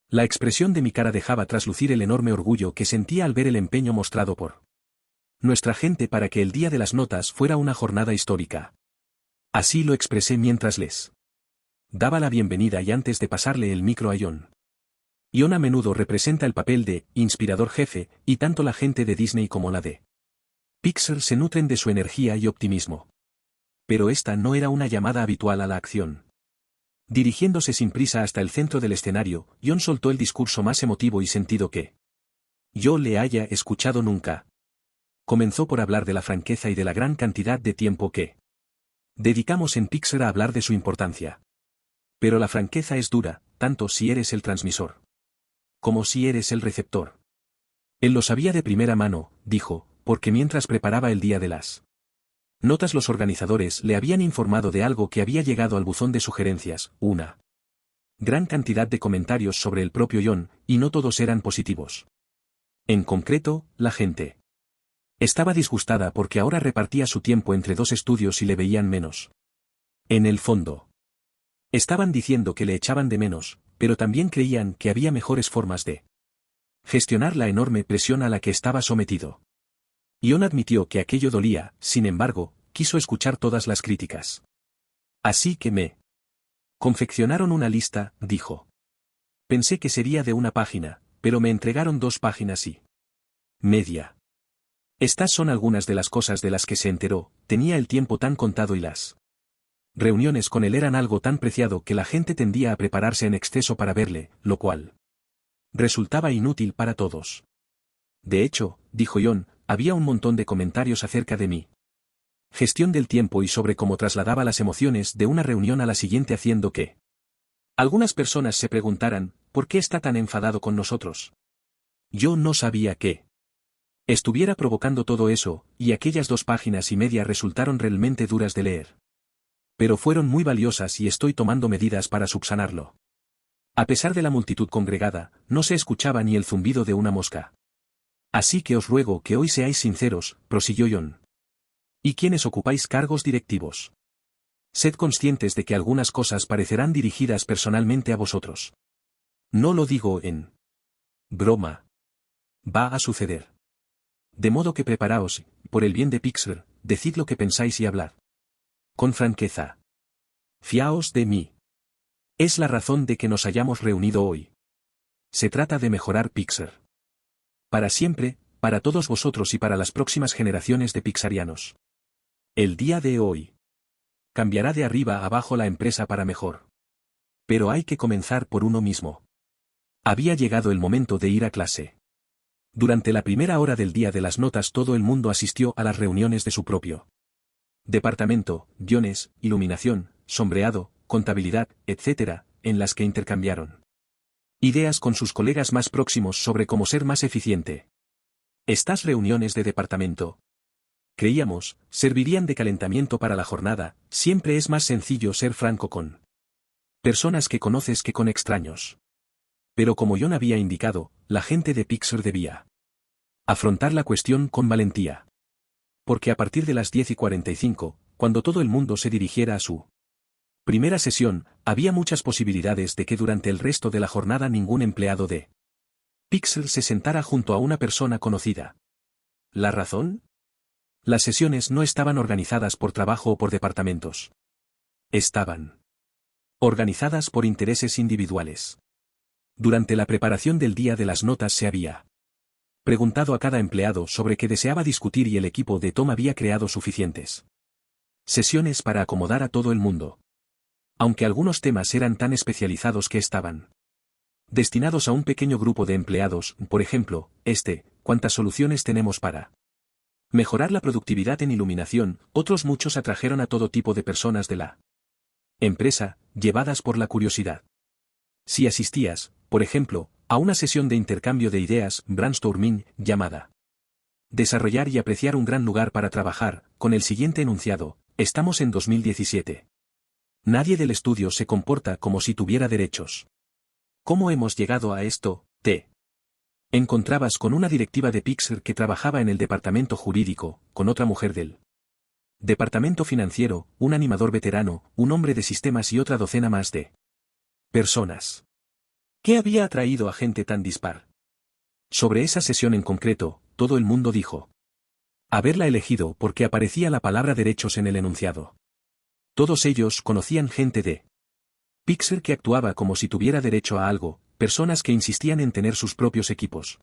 La expresión de mi cara dejaba traslucir el enorme orgullo que sentía al ver el empeño mostrado por nuestra gente para que el día de las notas fuera una jornada histórica. Así lo expresé mientras les daba la bienvenida y antes de pasarle el micro a John. John a menudo representa el papel de inspirador jefe, y tanto la gente de Disney como la de Pixar se nutren de su energía y optimismo. Pero esta no era una llamada habitual a la acción. Dirigiéndose sin prisa hasta el centro del escenario, John soltó el discurso más emotivo y sentido que yo le haya escuchado nunca. Comenzó por hablar de la franqueza y de la gran cantidad de tiempo que dedicamos en Pixar a hablar de su importancia. Pero la franqueza es dura, tanto si eres el transmisor como si eres el receptor. Él lo sabía de primera mano, dijo, porque mientras preparaba el día de las notas los organizadores le habían informado de algo que había llegado al buzón de sugerencias, una gran cantidad de comentarios sobre el propio John, y no todos eran positivos. En concreto, la gente estaba disgustada porque ahora repartía su tiempo entre 2 estudios y le veían menos. En el fondo, estaban diciendo que le echaban de menos, pero también creían que había mejores formas de gestionar la enorme presión a la que estaba sometido. John admitió que aquello dolía, sin embargo, quiso escuchar todas las críticas. Así que me confeccionaron una lista, dijo. Pensé que sería de 1 página, pero me entregaron 2 páginas y media. Estas son algunas de las cosas de las que se enteró, tenía el tiempo tan contado y las reuniones con él eran algo tan preciado que la gente tendía a prepararse en exceso para verle, lo cual resultaba inútil para todos. De hecho, dijo John, había un montón de comentarios acerca de mi gestión del tiempo y sobre cómo trasladaba las emociones de una reunión a la siguiente haciendo que algunas personas se preguntaran, ¿por qué está tan enfadado con nosotros? Yo no sabía qué estuviera provocando todo eso, y aquellas 2 páginas y media resultaron realmente duras de leer. Pero fueron muy valiosas y estoy tomando medidas para subsanarlo. A pesar de la multitud congregada, no se escuchaba ni el zumbido de una mosca. Así que os ruego que hoy seáis sinceros, prosiguió John. ¿Y quiénes ocupáis cargos directivos? Sed conscientes de que algunas cosas parecerán dirigidas personalmente a vosotros. No lo digo en broma. Va a suceder. De modo que preparaos, por el bien de Pixar, decid lo que pensáis y hablad con franqueza. Fiaos de mí. Es la razón de que nos hayamos reunido hoy. Se trata de mejorar Pixar. Para siempre, para todos vosotros y para las próximas generaciones de pixarianos. El día de hoy cambiará de arriba a abajo la empresa para mejor. Pero hay que comenzar por uno mismo. Había llegado el momento de ir a clase. Durante la primera hora del día de las notas todo el mundo asistió a las reuniones de su propio departamento, guiones, iluminación, sombreado, contabilidad, etc., en las que intercambiaron ideas con sus colegas más próximos sobre cómo ser más eficiente. Estas reuniones de departamento, creíamos, servirían de calentamiento para la jornada. Siempre es más sencillo ser franco con personas que conoces que con extraños. Pero como John había indicado, la gente de Pixar debía afrontar la cuestión con valentía. Porque a partir de las 10:45, cuando todo el mundo se dirigiera a su primera sesión, había muchas posibilidades de que durante el resto de la jornada ningún empleado de Pixar se sentara junto a una persona conocida. ¿La razón? Las sesiones no estaban organizadas por trabajo o por departamentos. Estaban organizadas por intereses individuales. Durante la preparación del día de las notas se había preguntado a cada empleado sobre qué deseaba discutir y el equipo de Tom había creado suficientes sesiones para acomodar a todo el mundo. Aunque algunos temas eran tan especializados que estaban destinados a un pequeño grupo de empleados, por ejemplo, ¿cuántas soluciones tenemos para mejorar la productividad en iluminación? Otros muchos atrajeron a todo tipo de personas de la empresa, llevadas por la curiosidad. Si asistías, por ejemplo, a una sesión de intercambio de ideas, brainstorming, llamada desarrollar y apreciar un gran lugar para trabajar, con el siguiente enunciado: estamos en 2017. Nadie del estudio se comporta como si tuviera derechos. ¿Cómo hemos llegado a esto? Te encontrabas con una directiva de Pixar que trabajaba en el departamento jurídico, con otra mujer del departamento financiero, un animador veterano, un hombre de sistemas y otra docena más de personas. ¿Qué había atraído a gente tan dispar? Sobre esa sesión en concreto, todo el mundo dijo haberla elegido porque aparecía la palabra derechos en el enunciado. Todos ellos conocían gente de Pixar que actuaba como si tuviera derecho a algo, personas que insistían en tener sus propios equipos,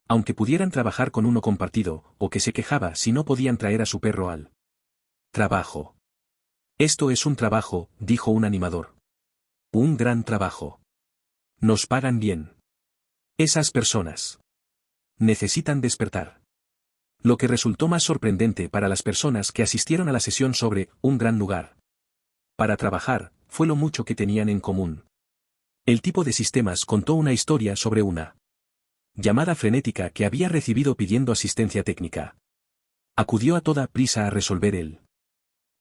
aunque pudieran trabajar con uno compartido, o que se quejaba si no podían traer a su perro al trabajo. Esto es un trabajo, dijo un animador. Un gran trabajo. Nos pagan bien. Esas personas necesitan despertar. Lo que resultó más sorprendente para las personas que asistieron a la sesión sobre un gran lugar para trabajar, fue lo mucho que tenían en común. El tipo de sistemas contó una historia sobre una llamada frenética que había recibido pidiendo asistencia técnica. Acudió a toda prisa a resolver el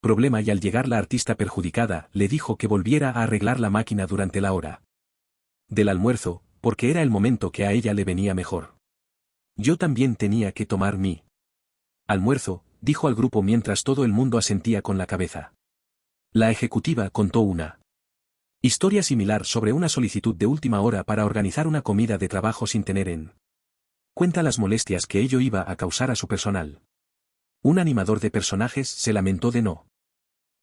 problema y al llegar la artista perjudicada le dijo que volviera a arreglar la máquina durante la hora del almuerzo, porque era el momento que a ella le venía mejor. Yo también tenía que tomar mi almuerzo, dijo al grupo mientras todo el mundo asentía con la cabeza. La ejecutiva contó una historia similar sobre una solicitud de última hora para organizar una comida de trabajo sin tener en cuenta las molestias que ello iba a causar a su personal. Un animador de personajes se lamentó de no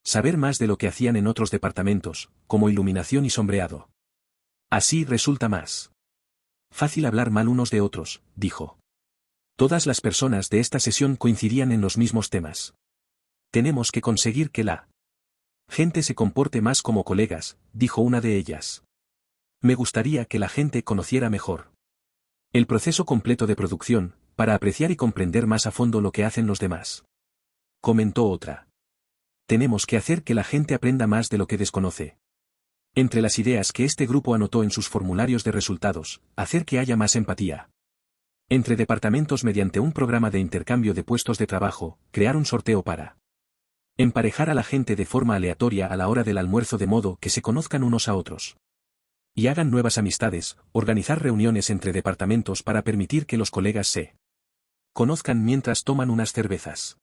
saber más de lo que hacían en otros departamentos, como iluminación y sombreado. Así resulta más fácil hablar mal unos de otros, dijo. Todas las personas de esta sesión coincidían en los mismos temas. Tenemos que conseguir que la gente se comporte más como colegas, dijo una de ellas. Me gustaría que la gente conociera mejor el proceso completo de producción, para apreciar y comprender más a fondo lo que hacen los demás. Comentó otra. Tenemos que hacer que la gente aprenda más de lo que desconoce. Entre las ideas que este grupo anotó en sus formularios de resultados, hacer que haya más empatía entre departamentos mediante un programa de intercambio de puestos de trabajo, crear un sorteo para emparejar a la gente de forma aleatoria a la hora del almuerzo de modo que se conozcan unos a otros y hagan nuevas amistades, organizar reuniones entre departamentos para permitir que los colegas se conozcan mientras toman unas cervezas.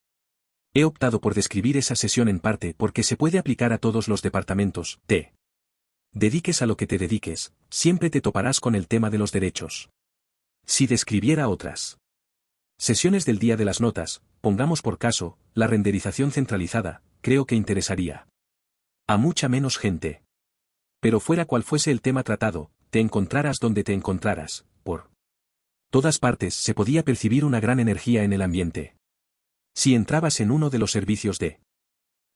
He optado por describir esa sesión en parte porque se puede aplicar a todos los departamentos. Te dediques a lo que te dediques, siempre te toparás con el tema de los derechos. Si describiera otras sesiones del día de las notas, pongamos por caso, la renderización centralizada, creo que interesaría a mucha menos gente. Pero fuera cual fuese el tema tratado, te encontraras donde te encontraras, por todas partes se podía percibir una gran energía en el ambiente. Si entrabas en uno de los servicios de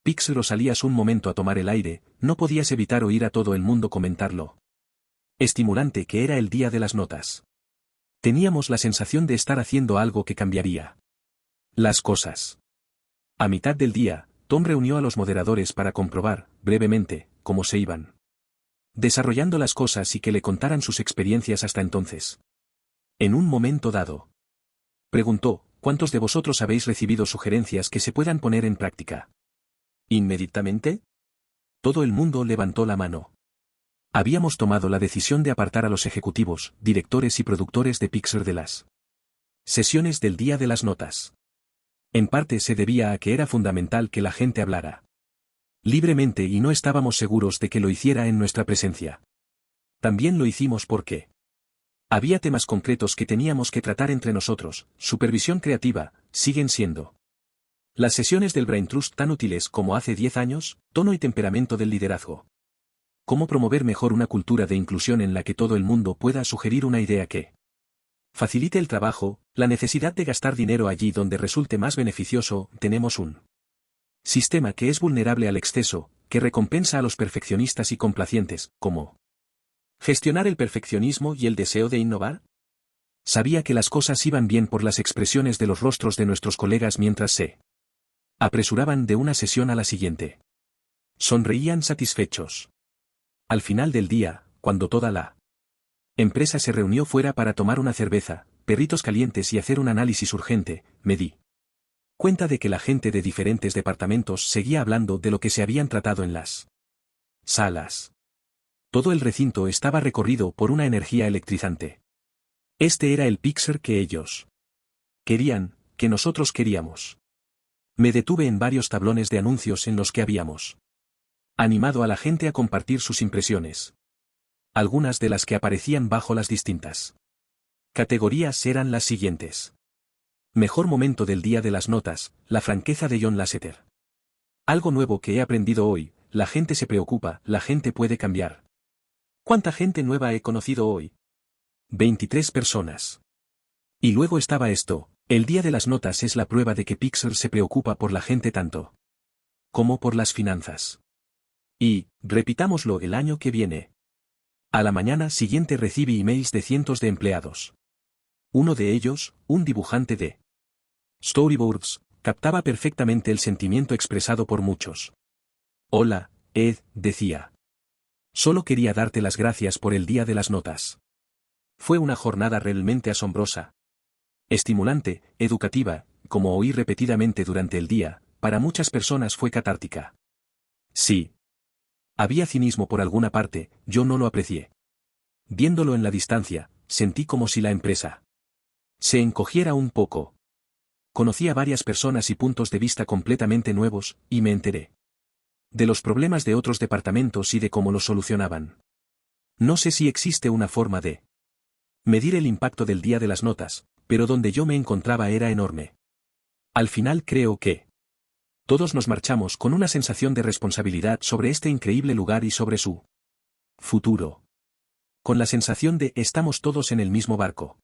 Pixar o salías un momento a tomar el aire, no podías evitar oír a todo el mundo comentarlo estimulante que era el día de las notas. Teníamos la sensación de estar haciendo algo que cambiaría las cosas. A mitad del día, Tom reunió a los moderadores para comprobar, brevemente, cómo se iban desarrollando las cosas y que le contaran sus experiencias hasta entonces. En un momento dado, preguntó, ¿cuántos de vosotros habéis recibido sugerencias que se puedan poner en práctica? ¿Inmediatamente? Todo el mundo levantó la mano. Habíamos tomado la decisión de apartar a los ejecutivos, directores y productores de Pixar de las sesiones del día de las notas. En parte se debía a que era fundamental que la gente hablara libremente y no estábamos seguros de que lo hiciera en nuestra presencia. También lo hicimos porque había temas concretos que teníamos que tratar entre nosotros. Supervisión creativa, siguen siendo las sesiones del Brain Trust tan útiles como hace 10 años, tono y temperamento del liderazgo. Cómo promover mejor una cultura de inclusión en la que todo el mundo pueda sugerir una idea que facilite el trabajo, la necesidad de gastar dinero allí donde resulte más beneficioso. Tenemos un sistema que es vulnerable al exceso, que recompensa a los perfeccionistas y complacientes, como ¿Gestionar el perfeccionismo y el deseo de innovar? Sabía que las cosas iban bien por las expresiones de los rostros de nuestros colegas mientras se apresuraban de una sesión a la siguiente. Sonreían satisfechos. Al final del día, cuando toda la empresa se reunió fuera para tomar una cerveza, perritos calientes y hacer un análisis urgente, me di cuenta de que la gente de diferentes departamentos seguía hablando de lo que se habían tratado en las salas. Todo el recinto estaba recorrido por una energía electrizante. Este era el Pixar que ellos querían, que nosotros queríamos. Me detuve en varios tablones de anuncios en los que habíamos animado a la gente a compartir sus impresiones. Algunas de las que aparecían bajo las distintas categorías eran las siguientes. Mejor momento del día de las notas, la franqueza de John Lasseter. Algo nuevo que he aprendido hoy, la gente se preocupa, la gente puede cambiar. ¿Cuánta gente nueva he conocido hoy? 23 personas. Y luego estaba esto, el día de las notas es la prueba de que Pixar se preocupa por la gente tanto como por las finanzas. Y, repitámoslo el año que viene. A la mañana siguiente recibí emails de cientos de empleados. Uno de ellos, un dibujante de storyboards, captaba perfectamente el sentimiento expresado por muchos. Hola, Ed, decía. Solo quería darte las gracias por el día de las notas. Fue una jornada realmente asombrosa. Estimulante, educativa, como oí repetidamente durante el día, para muchas personas fue catártica. Sí. Había cinismo por alguna parte, yo no lo aprecié. Viéndolo en la distancia, sentí como si la empresa se encogiera un poco. Conocí a varias personas y puntos de vista completamente nuevos, y me enteré de los problemas de otros departamentos y de cómo los solucionaban. No sé si existe una forma de medir el impacto del día de las notas, pero donde yo me encontraba era enorme. Al final creo que todos nos marchamos con una sensación de responsabilidad sobre este increíble lugar y sobre su futuro. Con la sensación de estamos todos en el mismo barco.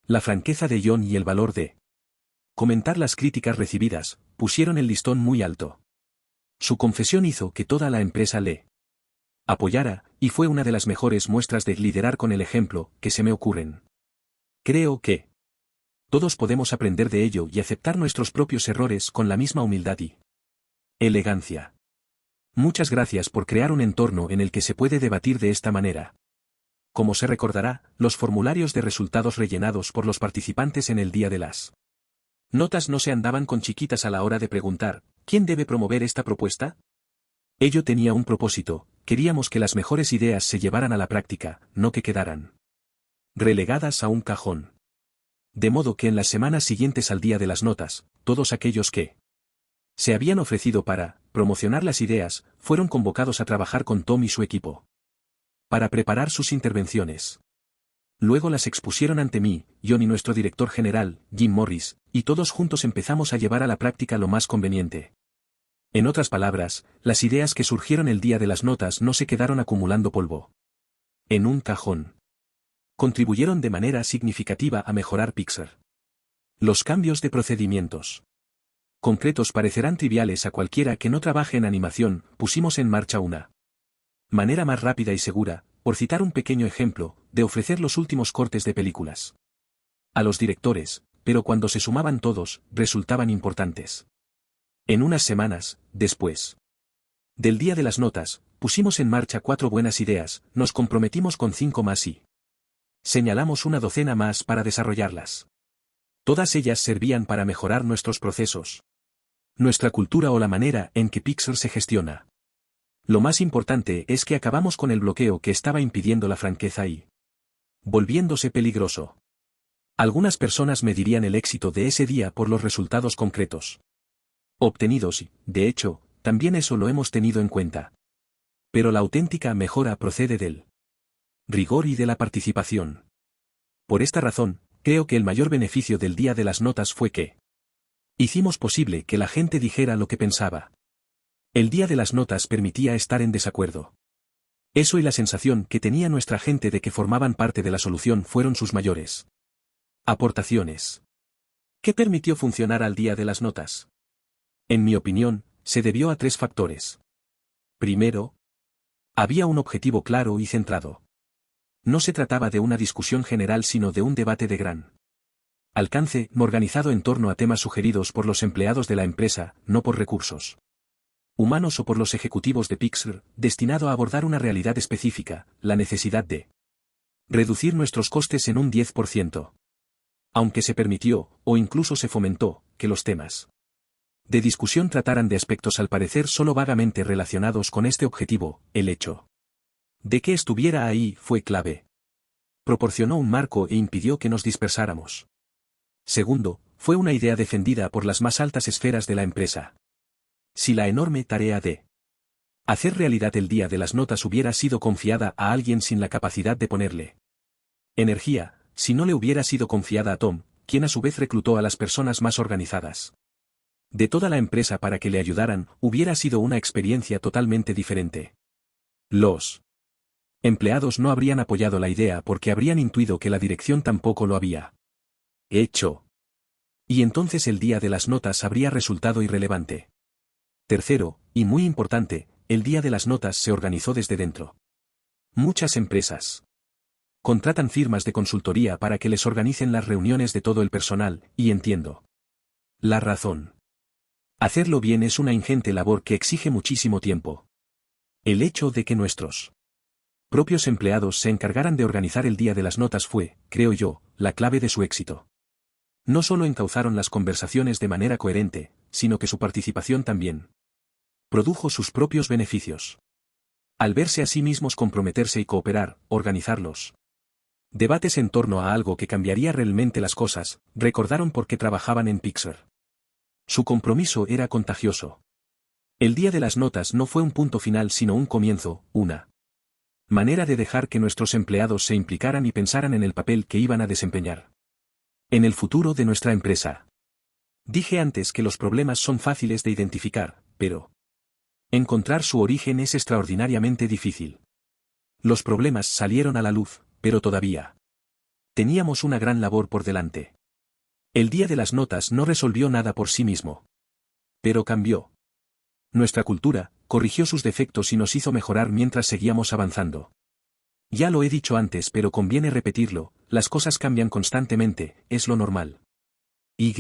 La franqueza de John y el valor de comentar las críticas recibidas, pusieron el listón muy alto. Su confesión hizo que toda la empresa le apoyara, y fue una de las mejores muestras de liderar con el ejemplo que se me ocurren. Creo que todos podemos aprender de ello y aceptar nuestros propios errores con la misma humildad y elegancia. Muchas gracias por crear un entorno en el que se puede debatir de esta manera. Como se recordará, los formularios de resultados rellenados por los participantes en el día de las notas no se andaban con chiquitas a la hora de preguntar, ¿quién debe promover esta propuesta? Ello tenía un propósito, queríamos que las mejores ideas se llevaran a la práctica, no que quedaran relegadas a un cajón. De modo que en las semanas siguientes al día de las notas, todos aquellos que se habían ofrecido para promocionar las ideas, fueron convocados a trabajar con Tom y su equipo para preparar sus intervenciones. Luego las expusieron ante mí, John y nuestro director general, Jim Morris, y todos juntos empezamos a llevar a la práctica lo más conveniente. En otras palabras, las ideas que surgieron el día de las notas no se quedaron acumulando polvo en un cajón. Contribuyeron de manera significativa a mejorar Pixar. Los cambios de procedimientos concretos parecerán triviales a cualquiera que no trabaje en animación, pusimos en marcha una manera más rápida y segura, por citar un pequeño ejemplo, de ofrecer los últimos cortes de películas a los directores, pero cuando se sumaban todos, resultaban importantes. En unas semanas, después del día de las notas, pusimos en marcha 4 buenas ideas, nos comprometimos con 5 más y señalamos una docena más para desarrollarlas. Todas ellas servían para mejorar nuestros procesos, nuestra cultura o la manera en que Pixar se gestiona. Lo más importante es que acabamos con el bloqueo que estaba impidiendo la franqueza y volviéndose peligroso. Algunas personas medirían el éxito de ese día por los resultados concretos obtenidos y, de hecho, también eso lo hemos tenido en cuenta. Pero la auténtica mejora procede del rigor y de la participación. Por esta razón, creo que el mayor beneficio del día de las notas fue que hicimos posible que la gente dijera lo que pensaba. El día de las notas permitía estar en desacuerdo. Eso y la sensación que tenía nuestra gente de que formaban parte de la solución fueron sus mayores aportaciones. ¿Qué permitió funcionar al día de las notas? En mi opinión, se debió a 3 factores. Primero, había un objetivo claro y centrado. No se trataba de una discusión general sino de un debate de gran alcance, organizado en torno a temas sugeridos por los empleados de la empresa, no por recursos humanos o por los ejecutivos de Pixar, destinado a abordar una realidad específica, la necesidad de reducir nuestros costes en un 10%. Aunque se permitió, o incluso se fomentó, que los temas de discusión trataran de aspectos al parecer solo vagamente relacionados con este objetivo, el hecho de que estuviera ahí fue clave. Proporcionó un marco e impidió que nos dispersáramos. Segundo, fue una idea defendida por las más altas esferas de la empresa. Si la enorme tarea de hacer realidad el día de las notas hubiera sido confiada a alguien sin la capacidad de ponerle energía, si no le hubiera sido confiada a Tom, quien a su vez reclutó a las personas más organizadas de toda la empresa para que le ayudaran, hubiera sido una experiencia totalmente diferente. Los empleados no habrían apoyado la idea porque habrían intuido que la dirección tampoco lo había hecho. Y entonces el día de las notas habría resultado irrelevante. Tercero, y muy importante, el día de las notas se organizó desde dentro. Muchas empresas contratan firmas de consultoría para que les organicen las reuniones de todo el personal, y entiendo la razón. Hacerlo bien es una ingente labor que exige muchísimo tiempo. El hecho de que nuestros propios empleados se encargaran de organizar el día de las notas fue, creo yo, la clave de su éxito. No solo encauzaron las conversaciones de manera coherente, sino que su participación también produjo sus propios beneficios. Al verse a sí mismos comprometerse y cooperar, organizarlos debates en torno a algo que cambiaría realmente las cosas, recordaron por qué trabajaban en Pixar. Su compromiso era contagioso. El día de las notas no fue un punto final sino un comienzo, una manera de dejar que nuestros empleados se implicaran y pensaran en el papel que iban a desempeñar en el futuro de nuestra empresa. Dije antes que los problemas son fáciles de identificar, pero encontrar su origen es extraordinariamente difícil. Los problemas salieron a la luz, pero todavía teníamos una gran labor por delante. El día de las notas no resolvió nada por sí mismo. Pero cambió nuestra cultura, corrigió sus defectos y nos hizo mejorar mientras seguíamos avanzando. Ya lo he dicho antes pero conviene repetirlo, las cosas cambian constantemente, es lo normal. Y.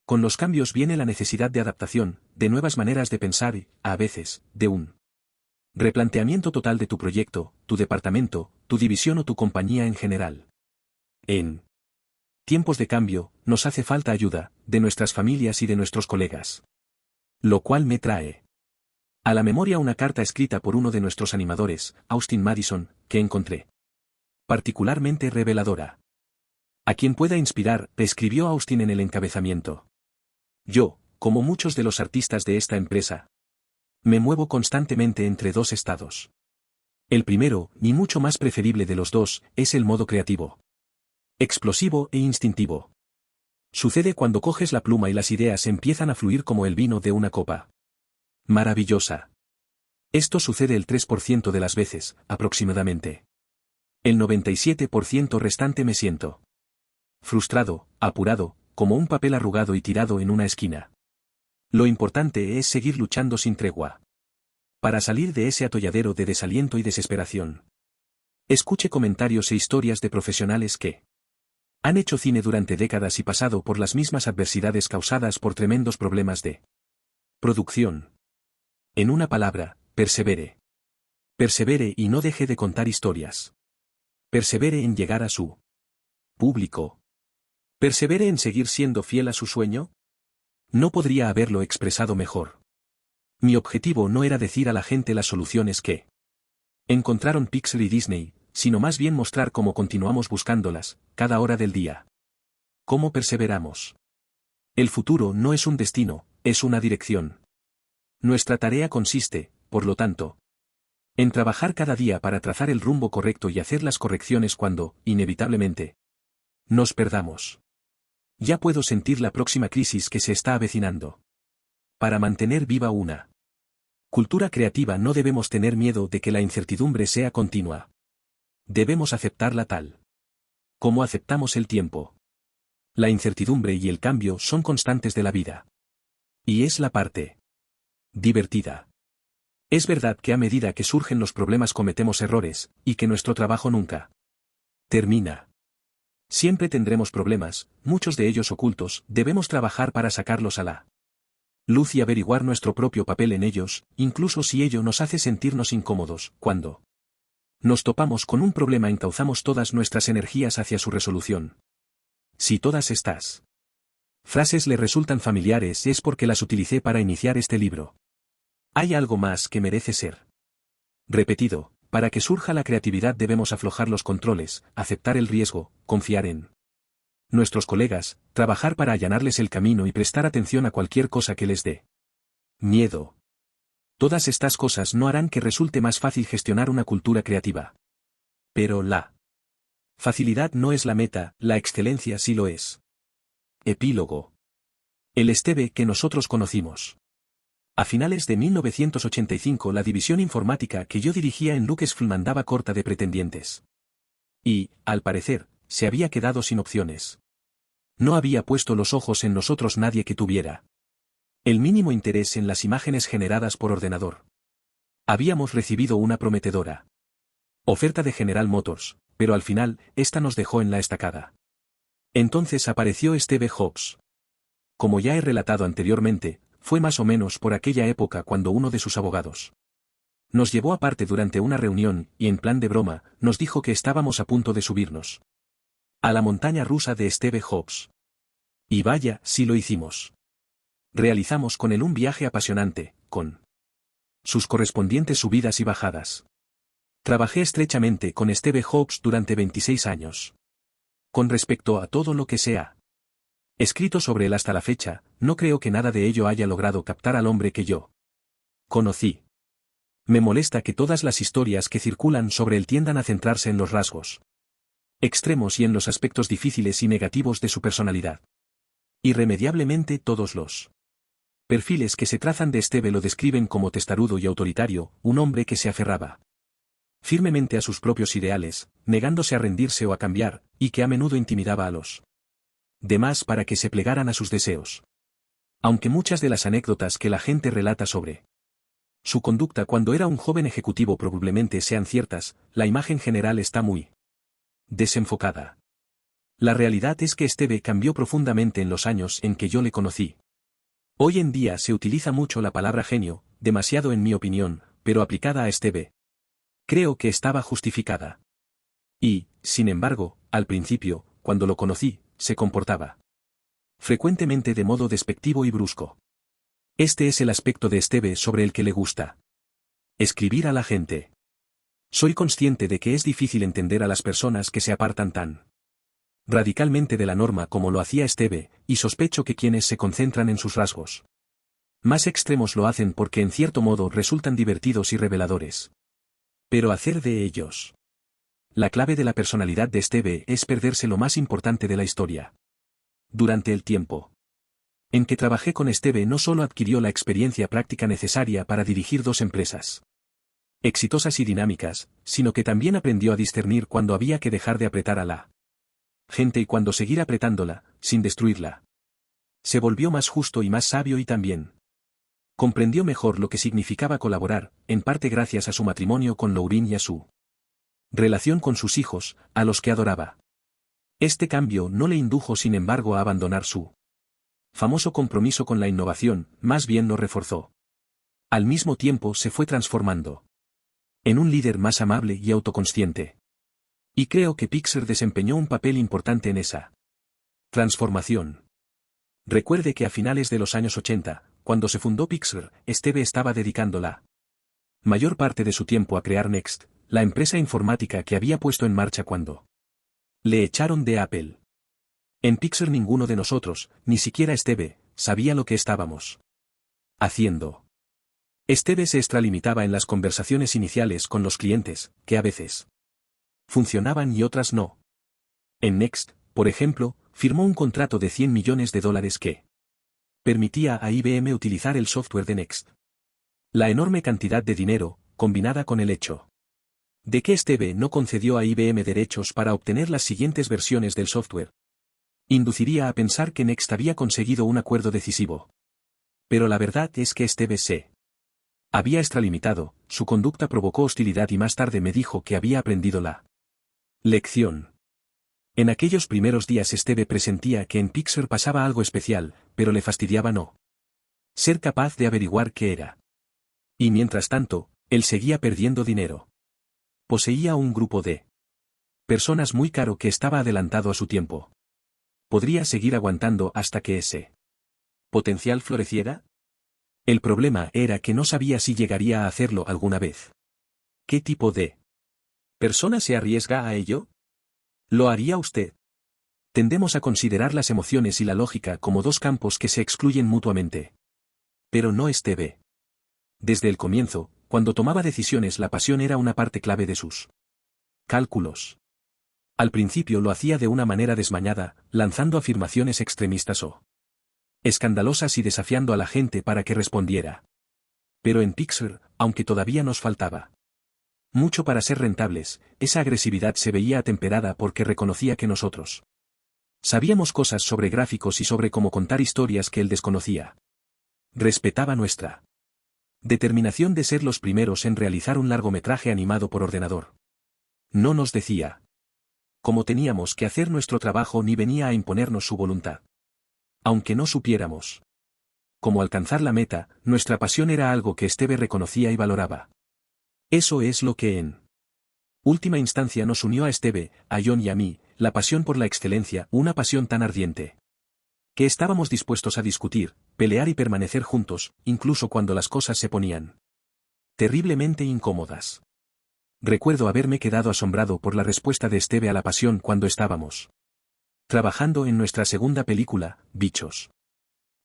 Con los cambios viene la necesidad de adaptación, de nuevas maneras de pensar y, a veces, de un replanteamiento total de tu proyecto, tu departamento, tu división o tu compañía en general. En tiempos de cambio, nos hace falta ayuda, de nuestras familias y de nuestros colegas. Lo cual me trae a la memoria una carta escrita por uno de nuestros animadores, Austin Madison, que encontré particularmente reveladora. A quien pueda inspirar, escribió Austin en el encabezamiento. Yo, como muchos de los artistas de esta empresa, me muevo constantemente entre dos estados. El primero, ni mucho más preferible de los dos, es el modo creativo. Explosivo e instintivo. Sucede cuando coges la pluma y las ideas empiezan a fluir como el vino de una copa maravillosa. Esto sucede el 3% de las veces, aproximadamente. El 97% restante me siento frustrado, apurado, como un papel arrugado y tirado en una esquina. Lo importante es seguir luchando sin tregua para salir de ese atolladero de desaliento y desesperación. Escuche comentarios e historias de profesionales que han hecho cine durante décadas y pasado por las mismas adversidades causadas por tremendos problemas de producción. En una palabra, persevere. Persevere y no deje de contar historias. Persevere en llegar a su público. Persevere en seguir siendo fiel a su sueño. No podría haberlo expresado mejor. Mi objetivo no era decir a la gente las soluciones que encontraron Pixar y Disney, sino más bien mostrar cómo continuamos buscándolas, cada hora del día. Cómo perseveramos. El futuro no es un destino, es una dirección. Nuestra tarea consiste, por lo tanto, en trabajar cada día para trazar el rumbo correcto y hacer las correcciones cuando, inevitablemente, nos perdamos. Ya puedo sentir la próxima crisis que se está avecinando. Para mantener viva una cultura creativa no debemos tener miedo de que la incertidumbre sea continua. Debemos aceptarla tal como aceptamos el tiempo. La incertidumbre y el cambio son constantes de la vida. Y es la parte divertida. Es verdad que a medida que surgen los problemas cometemos errores, y que nuestro trabajo nunca termina. Siempre tendremos problemas, muchos de ellos ocultos, debemos trabajar para sacarlos a la luz y averiguar nuestro propio papel en ellos, incluso si ello nos hace sentirnos incómodos. Cuando nos topamos con un problema, encauzamos todas nuestras energías hacia su resolución. Si todas estas frases le resultan familiares, es porque las utilicé para iniciar este libro. Hay algo más que merece ser repetido. Para que surja la creatividad debemos aflojar los controles, aceptar el riesgo, confiar en nuestros colegas, trabajar para allanarles el camino y prestar atención a cualquier cosa que les dé miedo. Todas estas cosas no harán que resulte más fácil gestionar una cultura creativa. Pero la facilidad no es la meta, la excelencia sí lo es. Epílogo. El Steve que nosotros conocimos. A finales de 1985 la división informática que yo dirigía en Lucasfilm andaba corta de pretendientes. Y, al parecer, se había quedado sin opciones. No había puesto los ojos en nosotros nadie que tuviera el mínimo interés en las imágenes generadas por ordenador. Habíamos recibido una prometedora oferta de General Motors, pero al final, esta nos dejó en la estacada. Entonces apareció Steve Jobs. Como ya he relatado anteriormente, fue más o menos por aquella época cuando uno de sus abogados nos llevó aparte durante una reunión y en plan de broma, nos dijo que estábamos a punto de subirnos a la montaña rusa de Steve Jobs. Y vaya, sí lo hicimos. Realizamos con él un viaje apasionante, con sus correspondientes subidas y bajadas. Trabajé estrechamente con Steve Jobs durante 26 años. Con respecto a todo lo que se ha escrito sobre él hasta la fecha, no creo que nada de ello haya logrado captar al hombre que yo conocí. Me molesta que todas las historias que circulan sobre él tiendan a centrarse en los rasgos extremos y en los aspectos difíciles y negativos de su personalidad. Irremediablemente todos los perfiles que se trazan de Steve lo describen como testarudo y autoritario, un hombre que se aferraba firmemente a sus propios ideales, negándose a rendirse o a cambiar, y que a menudo intimidaba a los demás para que se plegaran a sus deseos. Aunque muchas de las anécdotas que la gente relata sobre su conducta cuando era un joven ejecutivo probablemente sean ciertas, la imagen general está muy desenfocada. La realidad es que Steve cambió profundamente en los años en que yo le conocí. Hoy en día se utiliza mucho la palabra genio, demasiado en mi opinión, pero aplicada a Steve, creo que estaba justificada. Y, sin embargo, al principio, cuando lo conocí, se comportaba frecuentemente de modo despectivo y brusco. Este es el aspecto de Steve sobre el que le gusta escribir a la gente. Soy consciente de que es difícil entender a las personas que se apartan tan radicalmente de la norma como lo hacía Steve, y sospecho que quienes se concentran en sus rasgos más extremos lo hacen porque en cierto modo resultan divertidos y reveladores. Pero hacer de ellos la clave de la personalidad de Steve es perderse lo más importante de la historia. Durante el tiempo en que trabajé con Steve no solo adquirió la experiencia práctica necesaria para dirigir dos empresas exitosas y dinámicas, sino que también aprendió a discernir cuando había que dejar de apretar a la gente y cuando seguir apretándola, sin destruirla. Se volvió más justo y más sabio y también comprendió mejor lo que significaba colaborar, en parte gracias a su matrimonio con Laureen y a su relación con sus hijos, a los que adoraba. Este cambio no le indujo sin embargo a abandonar su famoso compromiso con la innovación, más bien lo reforzó. Al mismo tiempo se fue transformando en un líder más amable y autoconsciente. Y creo que Pixar desempeñó un papel importante en esa transformación. Recuerde que a finales de los años 80, cuando se fundó Pixar, Steve estaba dedicando la mayor parte de su tiempo a crear Next, la empresa informática que había puesto en marcha cuando le echaron de Apple. En Pixar ninguno de nosotros, ni siquiera Steve, sabía lo que estábamos haciendo. Steve se extralimitaba en las conversaciones iniciales con los clientes, que a veces funcionaban y otras no. En Next, por ejemplo, firmó un contrato de $100 millones que permitía a IBM utilizar el software de Next. La enorme cantidad de dinero, combinada con el hecho de que Steve no concedió a IBM derechos para obtener las siguientes versiones del software, induciría a pensar que Next había conseguido un acuerdo decisivo. Pero la verdad es que Steve se Había extralimitado, su conducta provocó hostilidad y más tarde me dijo que había aprendido la lección. En aquellos primeros días Esteve presentía que en Pixar pasaba algo especial, pero le fastidiaba no ser capaz de averiguar qué era. Y mientras tanto, él seguía perdiendo dinero. Poseía un grupo de personas muy caro que estaba adelantado a su tiempo. ¿Podría seguir aguantando hasta que ese potencial floreciera? El problema era que no sabía si llegaría a hacerlo alguna vez. ¿Qué tipo de persona se arriesga a ello? ¿Lo haría usted? Tendemos a considerar las emociones y la lógica como dos campos que se excluyen mutuamente. Pero no Esteve. Desde el comienzo, cuando tomaba decisiones, la pasión era una parte clave de sus cálculos. Al principio lo hacía de una manera desmañada, lanzando afirmaciones extremistas o escandalosas y desafiando a la gente para que respondiera. Pero en Pixar, aunque todavía nos faltaba mucho para ser rentables, esa agresividad se veía atemperada porque reconocía que nosotros sabíamos cosas sobre gráficos y sobre cómo contar historias que él desconocía. Respetaba nuestra determinación de ser los primeros en realizar un largometraje animado por ordenador. No nos decía cómo teníamos que hacer nuestro trabajo ni venía a imponernos su voluntad. Aunque no supiéramos cómo alcanzar la meta, nuestra pasión era algo que Esteve reconocía y valoraba. Eso es lo que en última instancia nos unió a Esteve, a John y a mí, la pasión por la excelencia, una pasión tan ardiente que estábamos dispuestos a discutir, pelear y permanecer juntos, incluso cuando las cosas se ponían terriblemente incómodas. Recuerdo haberme quedado asombrado por la respuesta de Esteve a la pasión cuando estábamos trabajando en nuestra segunda película, Bichos.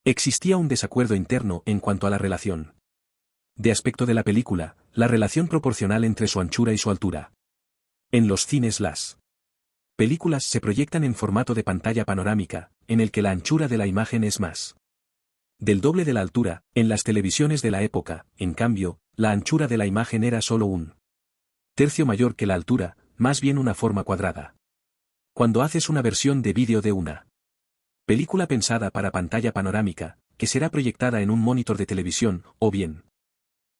Existía un desacuerdo interno en cuanto a la relación de aspecto de la película, la relación proporcional entre su anchura y su altura. En los cines las películas se proyectan en formato de pantalla panorámica, en el que la anchura de la imagen es más del doble de la altura. En las televisiones de la época, en cambio, la anchura de la imagen era solo un tercio mayor que la altura, más bien una forma cuadrada. Cuando haces una versión de vídeo de una película pensada para pantalla panorámica, que será proyectada en un monitor de televisión, o bien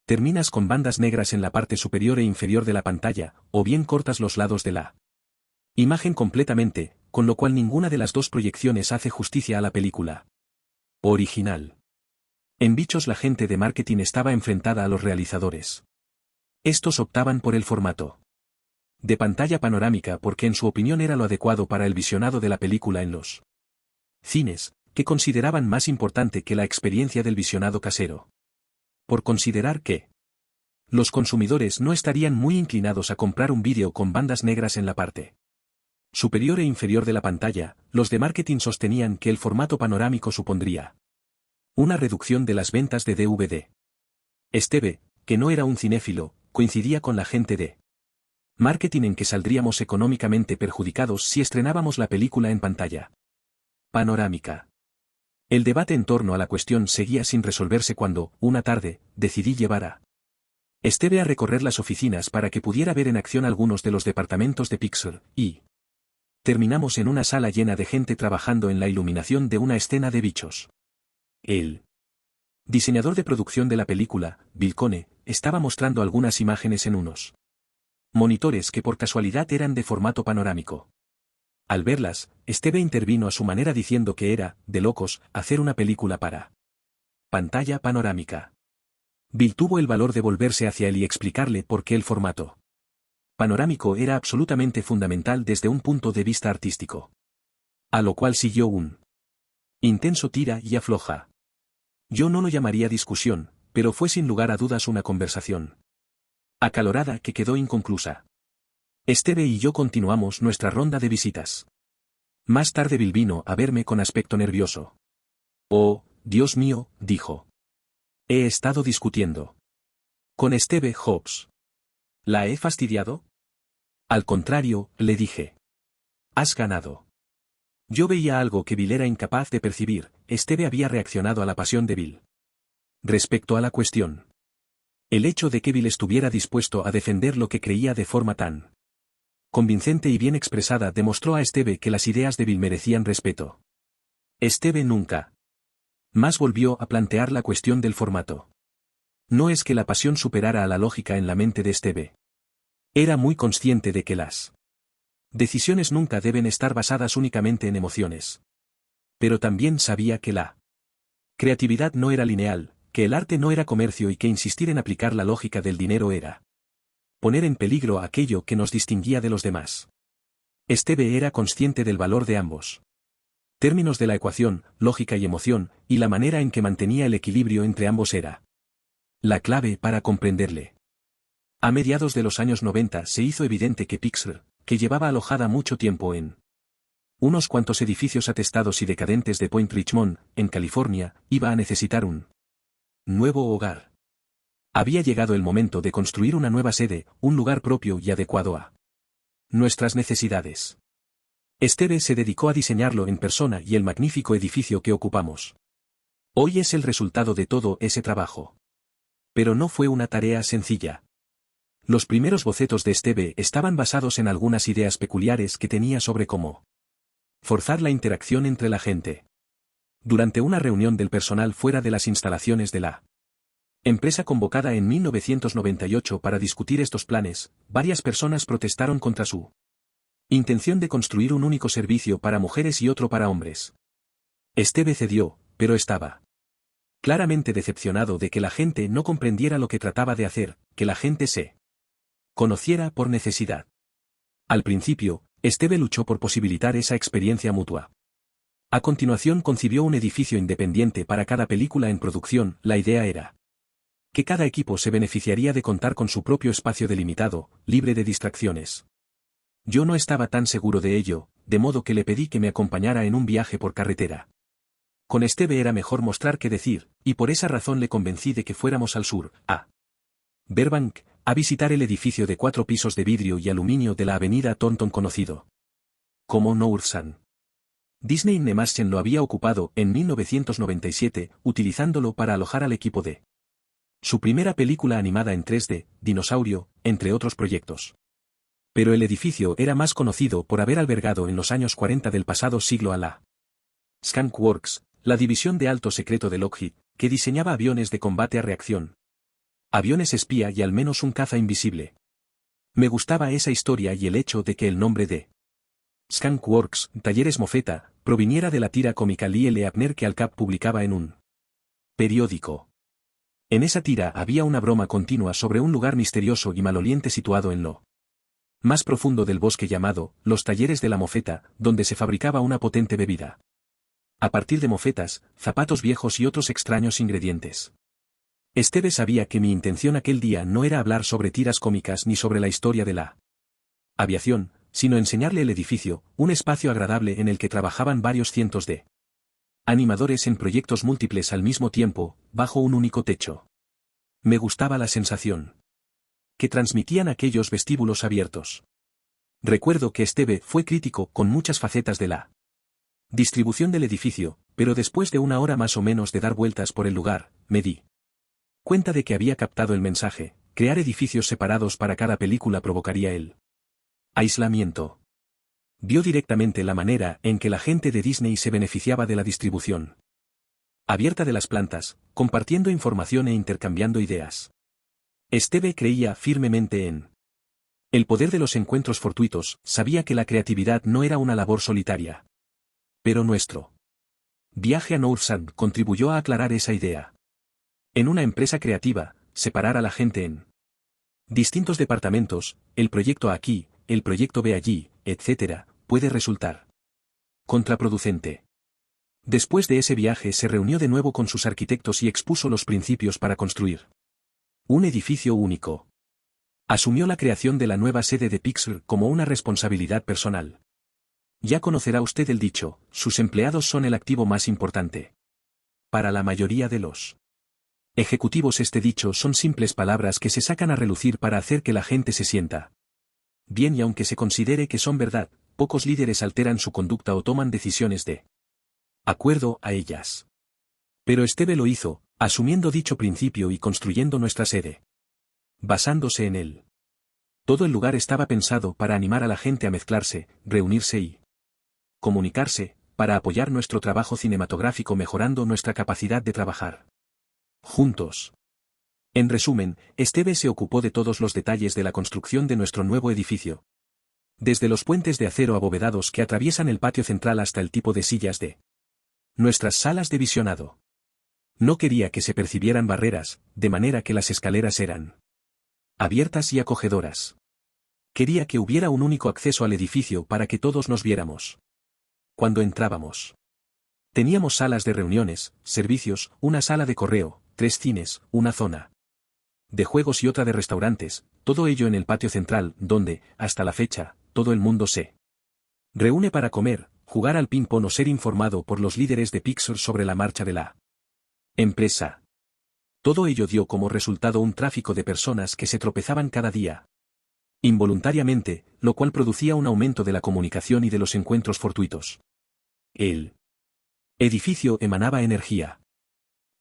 terminas con bandas negras en la parte superior e inferior de la pantalla, o bien cortas los lados de la imagen completamente, con lo cual ninguna de las dos proyecciones hace justicia a la película original. En Bichos la gente de marketing estaba enfrentada a los realizadores. Estos optaban por el formato de pantalla panorámica porque en su opinión era lo adecuado para el visionado de la película en los cines, que consideraban más importante que la experiencia del visionado casero. Por considerar que los consumidores no estarían muy inclinados a comprar un vídeo con bandas negras en la parte superior e inferior de la pantalla, los de marketing sostenían que el formato panorámico supondría una reducción de las ventas de DVD. Esteve, que no era un cinéfilo, coincidía con la gente de marketing en que saldríamos económicamente perjudicados si estrenábamos la película en pantalla panorámica. El debate en torno a la cuestión seguía sin resolverse cuando, una tarde, decidí llevar a Esteve a recorrer las oficinas para que pudiera ver en acción algunos de los departamentos de Pixar, y terminamos en una sala llena de gente trabajando en la iluminación de una escena de Bichos. El diseñador de producción de la película, Bill Cone, estaba mostrando algunas imágenes en unos monitores que por casualidad eran de formato panorámico. Al verlas, Esteve intervino a su manera diciendo que era, de locos, hacer una película para pantalla panorámica. Bill tuvo el valor de volverse hacia él y explicarle por qué el formato panorámico era absolutamente fundamental desde un punto de vista artístico. A lo cual siguió un intenso tira y afloja. Yo no lo llamaría discusión, pero fue sin lugar a dudas una conversación acalorada que quedó inconclusa. Esteve y yo continuamos nuestra ronda de visitas. Más tarde Bill vino a verme con aspecto nervioso. Oh, Dios mío, dijo. He estado discutiendo con Esteve Jobs. ¿La he fastidiado? Al contrario, le dije. Has ganado. Yo veía algo que Bill era incapaz de percibir. Esteve había reaccionado a la pasión de Bill. Respecto a la cuestión. El hecho de que Bill estuviera dispuesto a defender lo que creía de forma tan convincente y bien expresada demostró a Esteve que las ideas de Bill merecían respeto. Esteve nunca más volvió a plantear la cuestión del formato No es que la pasión superara a la lógica en la mente de Esteve. Era muy consciente de que las decisiones nunca deben estar basadas únicamente en emociones. Pero también sabía que la creatividad no era lineal, que el arte no era comercio y que insistir en aplicar la lógica del dinero era poner en peligro aquello que nos distinguía de los demás. Esteve era consciente del valor de ambos términos de la ecuación, lógica y emoción, y la manera en que mantenía el equilibrio entre ambos era la clave para comprenderle. A mediados de los años 90 se hizo evidente que Pixar, que llevaba alojada mucho tiempo en unos cuantos edificios atestados y decadentes de Point Richmond, en California, iba a necesitar un nuevo hogar. Había llegado el momento de construir una nueva sede, un lugar propio y adecuado a nuestras necesidades. Esteve se dedicó a diseñarlo en persona y el magnífico edificio que ocupamos hoy es el resultado de todo ese trabajo. Pero no fue una tarea sencilla. Los primeros bocetos de Esteve estaban basados en algunas ideas peculiares que tenía sobre cómo forzar la interacción entre la gente. Durante una reunión del personal fuera de las instalaciones de la empresa convocada en 1998 para discutir estos planes, varias personas protestaron contra su intención de construir un único servicio para mujeres y otro para hombres. Esteve cedió, pero estaba claramente decepcionado de que la gente no comprendiera lo que trataba de hacer, que la gente se conociera por necesidad. Al principio, Esteve luchó por posibilitar esa experiencia mutua. A continuación concibió un edificio independiente para cada película en producción. La idea era que cada equipo se beneficiaría de contar con su propio espacio delimitado, libre de distracciones. Yo no estaba tan seguro de ello, de modo que le pedí que me acompañara en un viaje por carretera. Con Esteve era mejor mostrar que decir, y por esa razón le convencí de que fuéramos al sur, a Burbank, a visitar el edificio de 4 pisos de vidrio y aluminio de la avenida Thornton conocido como North Sun. Disney Nemaschen lo había ocupado en 1997, utilizándolo para alojar al equipo de su primera película animada en 3D, Dinosaurio, entre otros proyectos. Pero el edificio era más conocido por haber albergado en los años 40 del pasado siglo a la Skunk Works, la división de alto secreto de Lockheed, que diseñaba aviones de combate a reacción, aviones espía y al menos un caza invisible. Me gustaba esa historia y el hecho de que el nombre de Skunk Works, Talleres Mofeta, proviniera de la tira cómica Lyle Abner que Al Cap publicaba en un periódico. En esa tira había una broma continua sobre un lugar misterioso y maloliente situado en lo más profundo del bosque llamado Los Talleres de la Mofeta, donde se fabricaba una potente bebida a partir de mofetas, zapatos viejos y otros extraños ingredientes. Esteve sabía que mi intención aquel día no era hablar sobre tiras cómicas ni sobre la historia de la aviación, sino enseñarle el edificio, un espacio agradable en el que trabajaban varios cientos de animadores en proyectos múltiples al mismo tiempo, bajo un único techo. Me gustaba la sensación que transmitían aquellos vestíbulos abiertos. Recuerdo que Esteve fue crítico con muchas facetas de la distribución del edificio, pero después de una hora más o menos de dar vueltas por el lugar, me di cuenta de que había captado el mensaje. Crear edificios separados para cada película provocaría el aislamiento. Vio directamente la manera en que la gente de Disney se beneficiaba de la distribución abierta de las plantas, compartiendo información e intercambiando ideas. Esteve creía firmemente en el poder de los encuentros fortuitos, sabía que la creatividad no era una labor solitaria. Pero nuestro viaje a North Sun contribuyó a aclarar esa idea. En una empresa creativa, separar a la gente en distintos departamentos, el proyecto A aquí, el proyecto B allí, etc., puede resultar contraproducente. Después de ese viaje se reunió de nuevo con sus arquitectos y expuso los principios para construir un edificio único. Asumió la creación de la nueva sede de Pixar como una responsabilidad personal. Ya conocerá usted el dicho, sus empleados son el activo más importante. Para la mayoría de los ejecutivos este dicho son simples palabras que se sacan a relucir para hacer que la gente se sienta bien y aunque se considere que son verdad, pocos líderes alteran su conducta o toman decisiones de acuerdo a ellas. Pero Esteve lo hizo, asumiendo dicho principio y construyendo nuestra sede. Basándose en él. Todo el lugar estaba pensado para animar a la gente a mezclarse, reunirse y comunicarse, para apoyar nuestro trabajo cinematográfico mejorando nuestra capacidad de trabajar juntos. En resumen, Esteve se ocupó de todos los detalles de la construcción de nuestro nuevo edificio. Desde los puentes de acero abovedados que atraviesan el patio central hasta el tipo de sillas de nuestras salas de visionado. No quería que se percibieran barreras, de manera que las escaleras eran abiertas y acogedoras. Quería que hubiera un único acceso al edificio para que todos nos viéramos. Cuando entrábamos, teníamos salas de reuniones, servicios, una sala de correo, 3 cines, una zona de juegos y otra de restaurantes, todo ello en el patio central, donde, hasta la fecha, todo el mundo se reúne para comer, jugar al ping-pong o ser informado por los líderes de Pixar sobre la marcha de la empresa. Todo ello dio como resultado un tráfico de personas que se tropezaban cada día involuntariamente, lo cual producía un aumento de la comunicación y de los encuentros fortuitos. El edificio emanaba energía.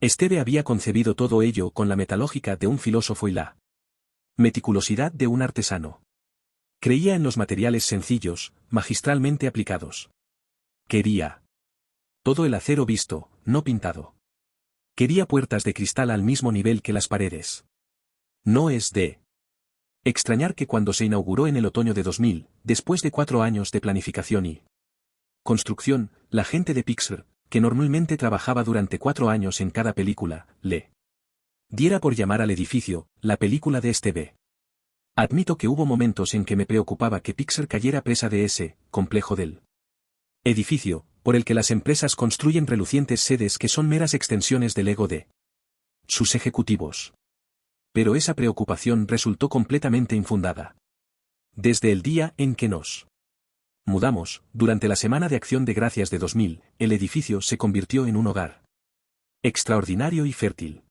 Esteve había concebido todo ello con la metalógica de un filósofo y la meticulosidad de un artesano. Creía en los materiales sencillos, magistralmente aplicados. Quería todo el acero visto, no pintado. Quería puertas de cristal al mismo nivel que las paredes. No es de extrañar que cuando se inauguró en el otoño de 2000, después de 4 años de planificación y construcción, la gente de Pixar, que normalmente trabajaba durante 4 años en cada película, le diera por llamar al edificio, la película de Esteve. Admito que hubo momentos en que me preocupaba que Pixar cayera presa de ese complejo del edificio, por el que las empresas construyen relucientes sedes que son meras extensiones del ego de sus ejecutivos. Pero esa preocupación resultó completamente infundada. Desde el día en que nos mudamos, durante la Semana de Acción de Gracias de 2000, el edificio se convirtió en un hogar extraordinario y fértil.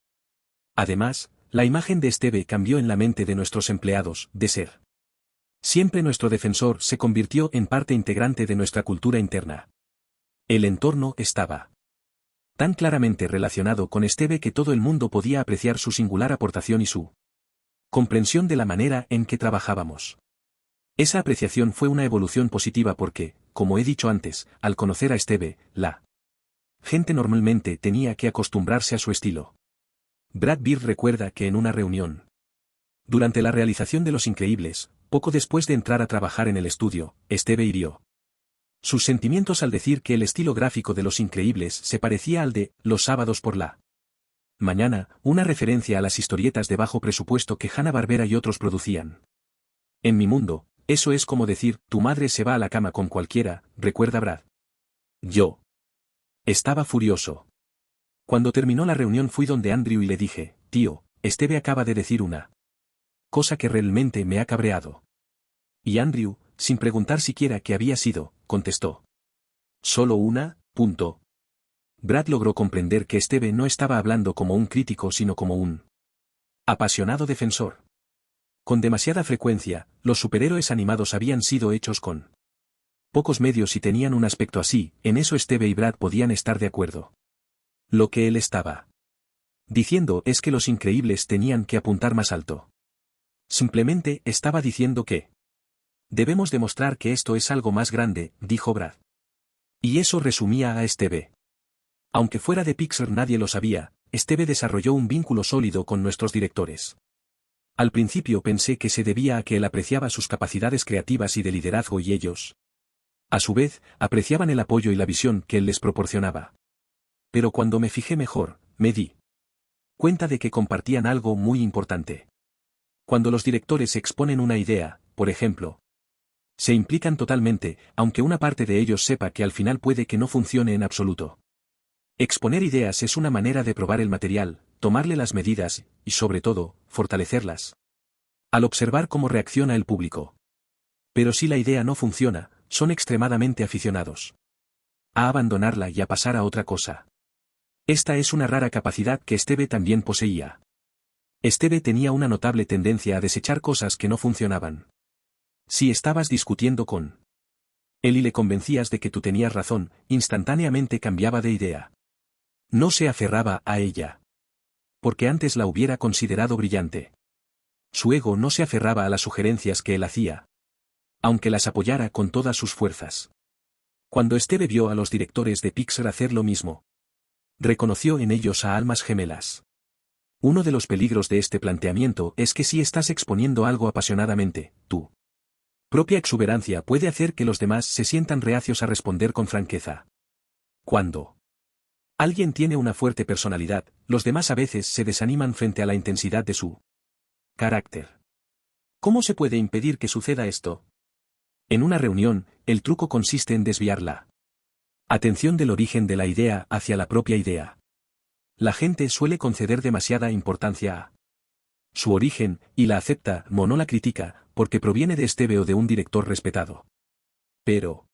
Además, la imagen de Esteve cambió en la mente de nuestros empleados, de ser siempre nuestro defensor se convirtió en parte integrante de nuestra cultura interna. El entorno estaba tan claramente relacionado con Esteve que todo el mundo podía apreciar su singular aportación y su comprensión de la manera en que trabajábamos. Esa apreciación fue una evolución positiva porque, como he dicho antes, al conocer a Esteve, la gente normalmente tenía que acostumbrarse a su estilo. Brad Bird recuerda que en una reunión, durante la realización de Los Increíbles, poco después de entrar a trabajar en el estudio, Esteve hirió sus sentimientos al decir que el estilo gráfico de Los Increíbles se parecía al de Los sábados por la mañana, una referencia a las historietas de bajo presupuesto que Hanna-Barbera y otros producían. En mi mundo, eso es como decir, tu madre se va a la cama con cualquiera, recuerda Brad. Yo estaba furioso. Cuando terminó la reunión fui donde Andrew y le dije, tío, Esteve acaba de decir una cosa que realmente me ha cabreado. Y Andrew, sin preguntar siquiera qué había sido, contestó. ¿Solo una? Punto. Brad logró comprender que Esteve no estaba hablando como un crítico sino como un apasionado defensor. Con demasiada frecuencia, los superhéroes animados habían sido hechos con pocos medios y tenían un aspecto así, en eso Esteve y Brad podían estar de acuerdo. Lo que él estaba diciendo es que Los Increíbles tenían que apuntar más alto. Simplemente estaba diciendo que debemos demostrar que esto es algo más grande, dijo Brad. Y eso resumía a Esteve. Aunque fuera de Pixar nadie lo sabía, Esteve desarrolló un vínculo sólido con nuestros directores. Al principio pensé que se debía a que él apreciaba sus capacidades creativas y de liderazgo y ellos, a su vez, apreciaban el apoyo y la visión que él les proporcionaba. Pero cuando me fijé mejor, me di cuenta de que compartían algo muy importante. Cuando los directores exponen una idea, por ejemplo, se implican totalmente, aunque una parte de ellos sepa que al final puede que no funcione en absoluto. Exponer ideas es una manera de probar el material, tomarle las medidas, y sobre todo, fortalecerlas. Al observar cómo reacciona el público. Pero si la idea no funciona, son extremadamente aficionados a abandonarla y a pasar a otra cosa. Esta es una rara capacidad que Esteve también poseía. Esteve tenía una notable tendencia a desechar cosas que no funcionaban. Si estabas discutiendo con él y le convencías de que tú tenías razón, instantáneamente cambiaba de idea. No se aferraba a ella. Porque antes la hubiera considerado brillante. Su ego no se aferraba a las sugerencias que él hacía. Aunque las apoyara con todas sus fuerzas. Cuando Esteve vio a los directores de Pixar hacer lo mismo, reconoció en ellos a almas gemelas. Uno de los peligros de este planteamiento es que si estás exponiendo algo apasionadamente, tu propia exuberancia puede hacer que los demás se sientan reacios a responder con franqueza. Cuando alguien tiene una fuerte personalidad, los demás a veces se desaniman frente a la intensidad de su carácter. ¿Cómo se puede impedir que suceda esto? En una reunión, el truco consiste en desviar la atención del origen de la idea hacia la propia idea. La gente suele conceder demasiada importancia a su origen, y la acepta, o no la critica, porque proviene de Esteve o de un director respetado. Pero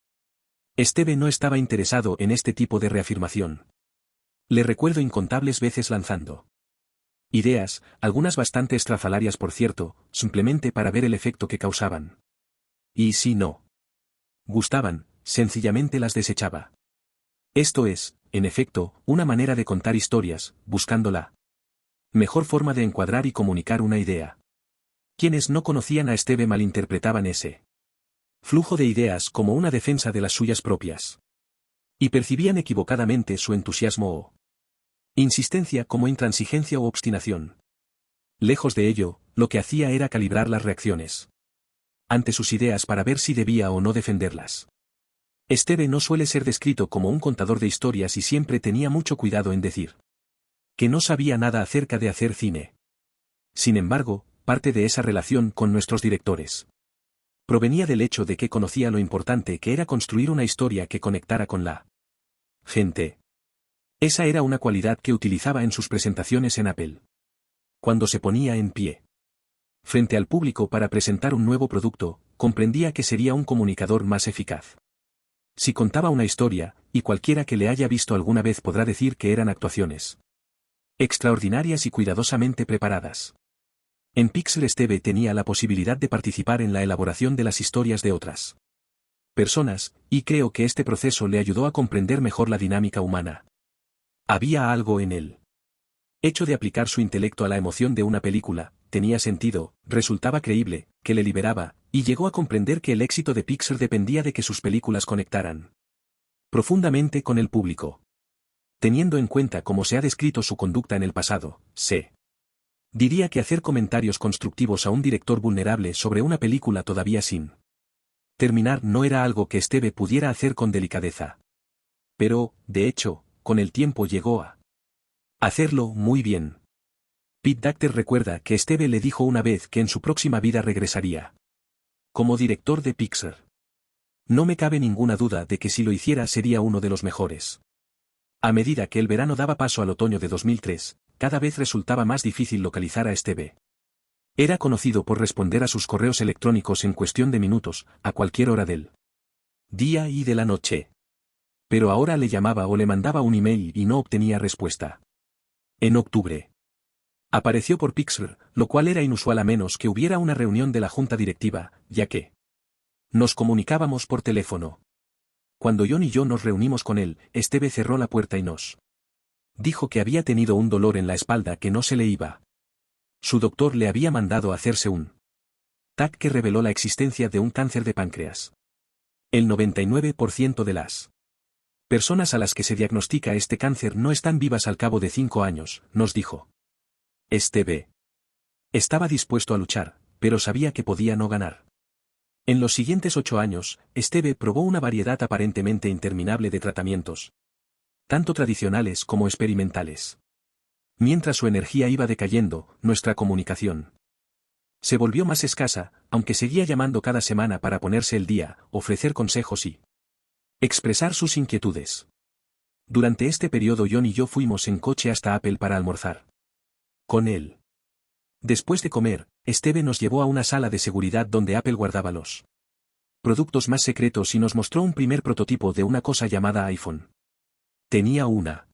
Esteve no estaba interesado en este tipo de reafirmación. Le recuerdo incontables veces lanzando ideas, algunas bastante estrafalarias por cierto, simplemente para ver el efecto que causaban. Y si no gustaban, sencillamente las desechaba. Esto es, en efecto, una manera de contar historias, buscando la mejor forma de encuadrar y comunicar una idea. Quienes no conocían a Esteve malinterpretaban ese flujo de ideas como una defensa de las suyas propias. Y percibían equivocadamente su entusiasmo o insistencia como intransigencia o obstinación. Lejos de ello, lo que hacía era calibrar las reacciones ante sus ideas para ver si debía o no defenderlas. Esteve no suele ser descrito como un contador de historias y siempre tenía mucho cuidado en decir que no sabía nada acerca de hacer cine. Sin embargo, parte de esa relación con nuestros directores provenía del hecho de que conocía lo importante que era construir una historia que conectara con la gente. Esa era una cualidad que utilizaba en sus presentaciones en Apple. Cuando se ponía en pie frente al público para presentar un nuevo producto, comprendía que sería un comunicador más eficaz si contaba una historia, y cualquiera que le haya visto alguna vez podrá decir que eran actuaciones extraordinarias y cuidadosamente preparadas. En Pixel Esteve tenía la posibilidad de participar en la elaboración de las historias de otras personas, y creo que este proceso le ayudó a comprender mejor la dinámica humana. Había algo en él hecho de aplicar su intelecto a la emoción de una película, tenía sentido, resultaba creíble, que le liberaba, y llegó a comprender que el éxito de Pixar dependía de que sus películas conectaran profundamente con el público. Teniendo en cuenta cómo se ha descrito su conducta en el pasado, diría que hacer comentarios constructivos a un director vulnerable sobre una película todavía sin terminar no era algo que Esteve pudiera hacer con delicadeza. Pero, de hecho, con el tiempo llegó a hacerlo muy bien. Pete Docter recuerda que Esteve le dijo una vez que en su próxima vida regresaría como director de Pixar. No me cabe ninguna duda de que si lo hiciera sería uno de los mejores. A medida que el verano daba paso al otoño de 2003, cada vez resultaba más difícil localizar a Esteve. Era conocido por responder a sus correos electrónicos en cuestión de minutos, a cualquier hora del día y de la noche. Pero ahora le llamaba o le mandaba un email y no obtenía respuesta. En octubre apareció por Pixar, lo cual era inusual a menos que hubiera una reunión de la junta directiva, ya que nos comunicábamos por teléfono. Cuando John y yo nos reunimos con él, Esteve cerró la puerta y nos dijo que había tenido un dolor en la espalda que no se le iba. Su doctor le había mandado hacerse un TAC que reveló la existencia de un cáncer de páncreas. El 99% de las personas a las que se diagnostica este cáncer no están vivas al cabo de 5 años, nos dijo. Esteve estaba dispuesto a luchar, pero sabía que podía no ganar. En los siguientes 8 años, Esteve probó una variedad aparentemente interminable de tratamientos, tanto tradicionales como experimentales. Mientras su energía iba decayendo, nuestra comunicación se volvió más escasa, aunque seguía llamando cada semana para ponerse el día, ofrecer consejos y expresar sus inquietudes. Durante este periodo John y yo fuimos en coche hasta Apple para almorzar con él. Después de comer, Esteve nos llevó a una sala de seguridad donde Apple guardaba los productos más secretos y nos mostró un primer prototipo de una cosa llamada iPhone. Tenía una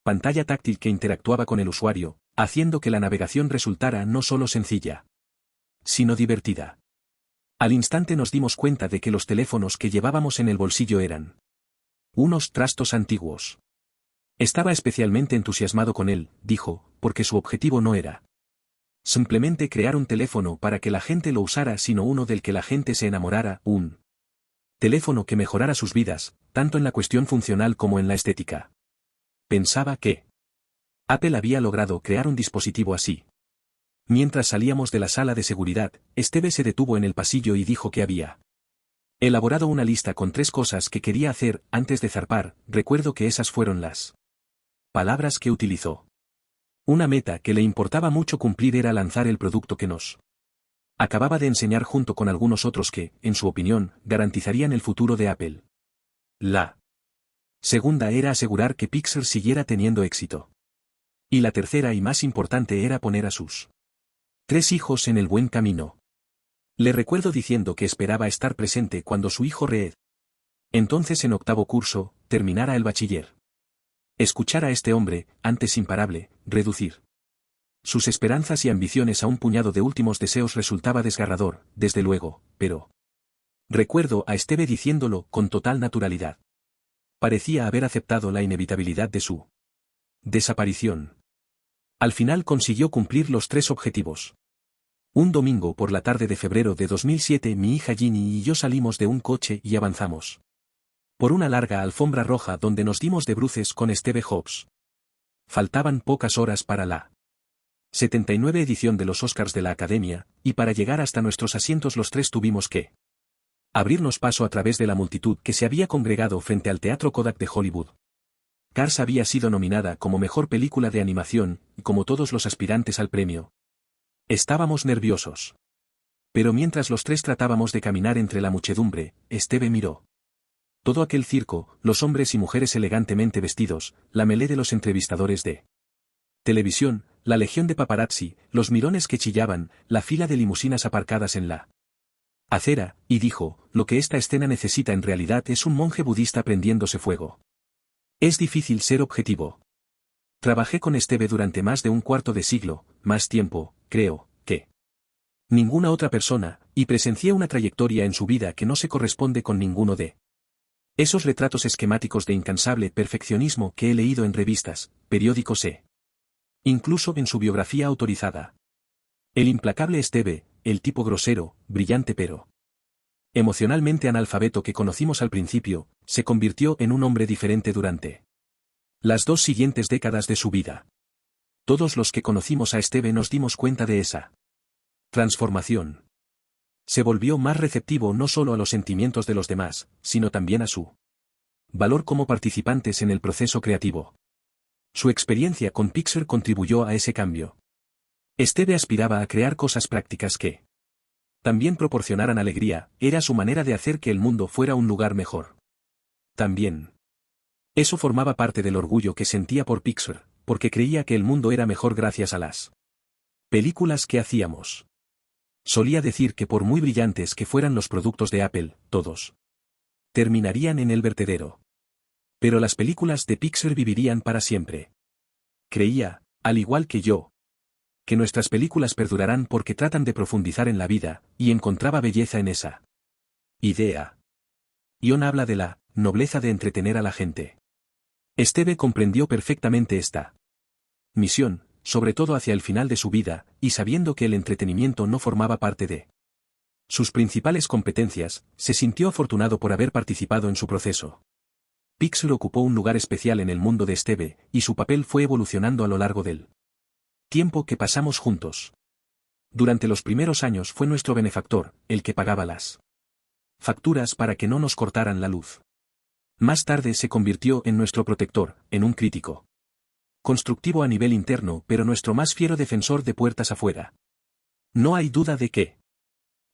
pantalla táctil que interactuaba con el usuario, haciendo que la navegación resultara no solo sencilla, sino divertida. Al instante nos dimos cuenta de que los teléfonos que llevábamos en el bolsillo eran unos trastos antiguos. Estaba especialmente entusiasmado con él, dijo, porque su objetivo no era simplemente crear un teléfono para que la gente lo usara, sino uno del que la gente se enamorara, un teléfono que mejorara sus vidas, tanto en la cuestión funcional como en la estética. Pensaba que Apple había logrado crear un dispositivo así. Mientras salíamos de la sala de seguridad, Steve se detuvo en el pasillo y dijo que había elaborado una lista con 3 cosas que quería hacer antes de zarpar. Recuerdo que esas fueron las palabras que utilizó. Una meta que le importaba mucho cumplir era lanzar el producto que nos acababa de enseñar junto con algunos otros que, en su opinión, garantizarían el futuro de Apple. La segunda era asegurar que Pixar siguiera teniendo éxito. Y la tercera y más importante era poner a sus 3 hijos en el buen camino. Le recuerdo diciendo que esperaba estar presente cuando su hijo Reed, entonces en 8º curso, terminara el bachiller. Escuchar a este hombre, antes imparable, reducir sus esperanzas y ambiciones a un puñado de últimos deseos resultaba desgarrador, desde luego, pero recuerdo a Steve diciéndolo con total naturalidad. Parecía haber aceptado la inevitabilidad de su desaparición. Al final consiguió cumplir los 3 objetivos. Un domingo por la tarde de febrero de 2007 mi hija Ginny y yo salimos de un coche y avanzamos por una larga alfombra roja donde nos dimos de bruces con Steve Jobs. Faltaban pocas horas para la 79 edición de los Oscars de la Academia, y para llegar hasta nuestros asientos los 3 tuvimos que abrirnos paso a través de la multitud que se había congregado frente al Teatro Kodak de Hollywood. Cars había sido nominada como mejor película de animación, y como todos los aspirantes al premio. Estábamos nerviosos. Pero mientras los 3 tratábamos de caminar entre la muchedumbre, Steve miró todo aquel circo, los hombres y mujeres elegantemente vestidos, la melé de los entrevistadores de televisión, la legión de paparazzi, los mirones que chillaban, la fila de limusinas aparcadas en la acera, y dijo, lo que esta escena necesita en realidad es un monje budista prendiéndose fuego. Es difícil ser objetivo. Trabajé con Steve durante más de un cuarto de siglo, más tiempo, creo, que ninguna otra persona, y presencié una trayectoria en su vida que no se corresponde con ninguno de esos retratos esquemáticos de incansable perfeccionismo que he leído en revistas, periódicos incluso en su biografía autorizada. El implacable Steve, el tipo grosero, brillante pero emocionalmente analfabeto que conocimos al principio, se convirtió en un hombre diferente durante las 2 siguientes décadas de su vida. Todos los que conocimos a Steve nos dimos cuenta de esa transformación. Se volvió más receptivo no solo a los sentimientos de los demás, sino también a su valor como participantes en el proceso creativo. Su experiencia con Pixar contribuyó a ese cambio. Steve aspiraba a crear cosas prácticas que también proporcionaran alegría, era su manera de hacer que el mundo fuera un lugar mejor. También eso formaba parte del orgullo que sentía por Pixar, porque creía que el mundo era mejor gracias a las películas que hacíamos. Solía decir que por muy brillantes que fueran los productos de Apple, todos terminarían en el vertedero. Pero las películas de Pixar vivirían para siempre. Creía, al igual que yo, que nuestras películas perdurarán porque tratan de profundizar en la vida, y encontraba belleza en esa idea. Ion habla de la nobleza de entretener a la gente. Steve comprendió perfectamente esta misión, sobre todo hacia el final de su vida, y sabiendo que el entretenimiento no formaba parte de sus principales competencias, se sintió afortunado por haber participado en su proceso. Pixar ocupó un lugar especial en el mundo de Steve, y su papel fue evolucionando a lo largo del tiempo que pasamos juntos. Durante los primeros años fue nuestro benefactor, el que pagaba las facturas para que no nos cortaran la luz. Más tarde se convirtió en nuestro protector, en un crítico constructivo a nivel interno, pero nuestro más fiero defensor de puertas afuera. No hay duda de que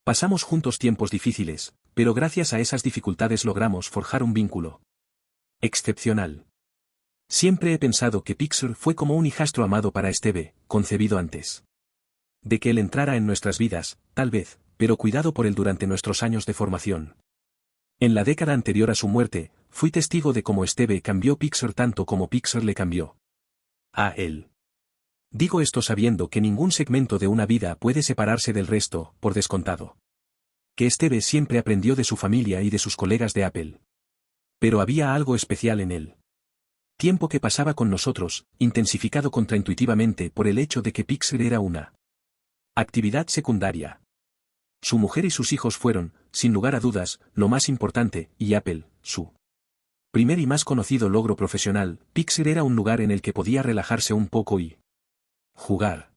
pasamos juntos tiempos difíciles, pero gracias a esas dificultades logramos forjar un vínculo excepcional. Siempre he pensado que Pixar fue como un hijastro amado para Steve, concebido antes de que él entrara en nuestras vidas, tal vez, pero cuidado por él durante nuestros años de formación. En la década anterior a su muerte, fui testigo de cómo Steve cambió Pixar tanto como Pixar le cambió a él. Digo esto sabiendo que ningún segmento de una vida puede separarse del resto, por descontado. Que Steve siempre aprendió de su familia y de sus colegas de Apple. Pero había algo especial en él. Tiempo que pasaba con nosotros, intensificado contraintuitivamente por el hecho de que Pixar era una actividad secundaria. Su mujer y sus hijos fueron, sin lugar a dudas, lo más importante, y Apple, su Primer y más conocido logro profesional, Pixar era un lugar en el que podía relajarse un poco y jugar.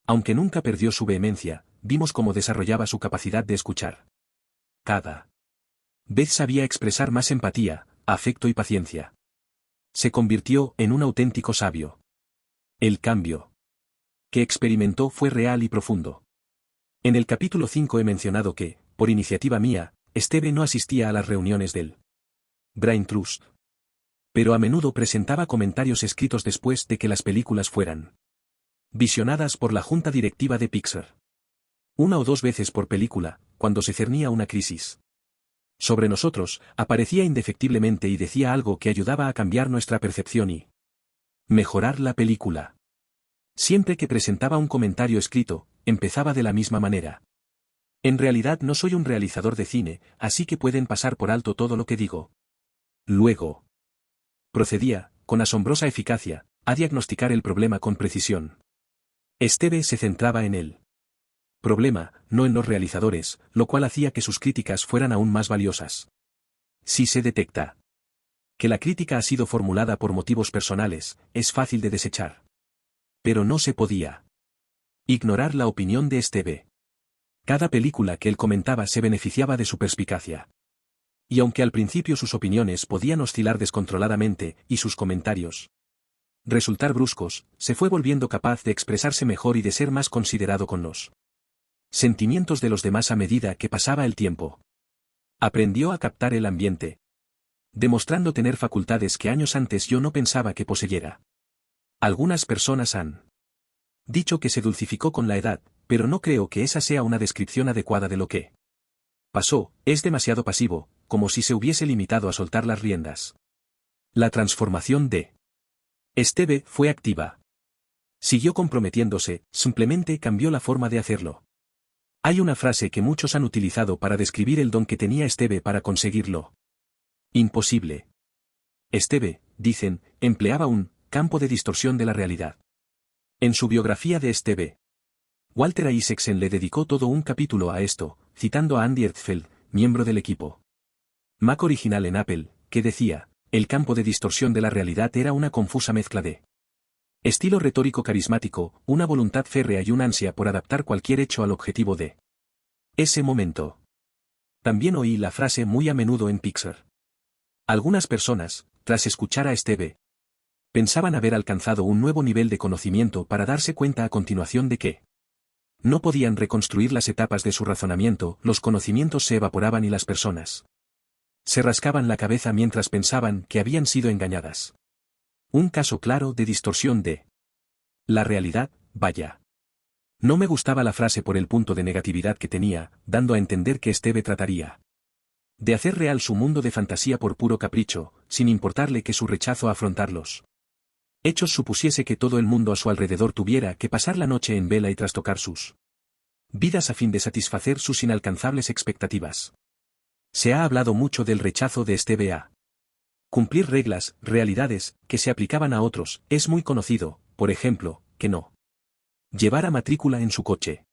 Aunque nunca perdió su vehemencia, vimos cómo desarrollaba su capacidad de escuchar. Cada vez sabía expresar más empatía, afecto y paciencia. Se convirtió en un auténtico sabio. El cambio que experimentó fue real y profundo. En el capítulo 5 he mencionado que, por iniciativa mía, Steve no asistía a las reuniones del Brain Trust. Pero a menudo presentaba comentarios escritos después de que las películas fueran visionadas por la junta directiva de Pixar. Una o dos veces por película, cuando se cernía una crisis sobre nosotros, aparecía indefectiblemente y decía algo que ayudaba a cambiar nuestra percepción y mejorar la película. Siempre que presentaba un comentario escrito, empezaba de la misma manera. En realidad no soy un realizador de cine, así que pueden pasar por alto todo lo que digo. Luego procedía, con asombrosa eficacia, a diagnosticar el problema con precisión. Steve se centraba en el problema, no en los realizadores, lo cual hacía que sus críticas fueran aún más valiosas. Si se detecta que la crítica ha sido formulada por motivos personales, es fácil de desechar. Pero no se podía ignorar la opinión de Steve. Cada película que él comentaba se beneficiaba de su perspicacia. Y aunque al principio sus opiniones podían oscilar descontroladamente, y sus comentarios resultar bruscos, se fue volviendo capaz de expresarse mejor y de ser más considerado con los sentimientos de los demás a medida que pasaba el tiempo. Aprendió a captar el ambiente, demostrando tener facultades que años antes yo no pensaba que poseyera. Algunas personas han dicho que se dulcificó con la edad, pero no creo que esa sea una descripción adecuada de lo que pasó. Es demasiado pasivo, como si se hubiese limitado a soltar las riendas. La transformación de Steve fue activa. Siguió comprometiéndose, simplemente cambió la forma de hacerlo. Hay una frase que muchos han utilizado para describir el don que tenía Steve para conseguirlo imposible. Steve, dicen, empleaba un campo de distorsión de la realidad. En su biografía de Steve, Walter Isaacson le dedicó todo un capítulo a esto, citando a Andy Hertzfeld, miembro del equipo Mac original en Apple, que decía, el campo de distorsión de la realidad era una confusa mezcla de estilo retórico carismático, una voluntad férrea y una ansia por adaptar cualquier hecho al objetivo de ese momento. También oí la frase muy a menudo en Pixar. Algunas personas, tras escuchar a Steve, pensaban haber alcanzado un nuevo nivel de conocimiento para darse cuenta a continuación de que no podían reconstruir las etapas de su razonamiento, los conocimientos se evaporaban y las personas se rascaban la cabeza mientras pensaban que habían sido engañadas. Un caso claro de distorsión de la realidad, vaya. No me gustaba la frase por el punto de negatividad que tenía, dando a entender que Steve trataría de hacer real su mundo de fantasía por puro capricho, sin importarle que su rechazo a afrontarlos hechos supusiese que todo el mundo a su alrededor tuviera que pasar la noche en vela y trastocar sus vidas a fin de satisfacer sus inalcanzables expectativas. Se ha hablado mucho del rechazo de Steve a cumplir reglas, realidades, que se aplicaban a otros. Es muy conocido, por ejemplo, que no llevara matrícula en su coche.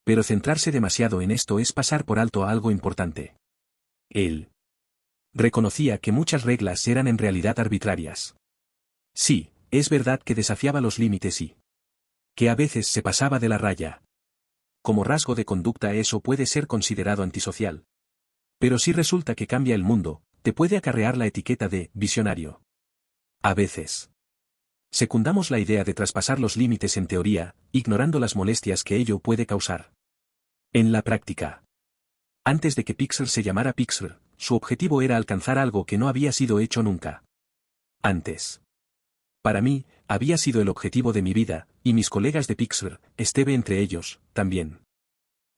Pero centrarse demasiado en esto es pasar por alto a algo importante. Él reconocía que muchas reglas eran en realidad arbitrarias. Sí, es verdad que desafiaba los límites y que a veces se pasaba de la raya. Como rasgo de conducta eso puede ser considerado antisocial. Pero si resulta que cambia el mundo, te puede acarrear la etiqueta de visionario. A veces secundamos la idea de traspasar los límites en teoría, ignorando las molestias que ello puede causar en la práctica. Antes de que Pixar se llamara Pixar, su objetivo era alcanzar algo que no había sido hecho nunca antes. Para mí, había sido el objetivo de mi vida, y mis colegas de Pixar, Steve entre ellos, también.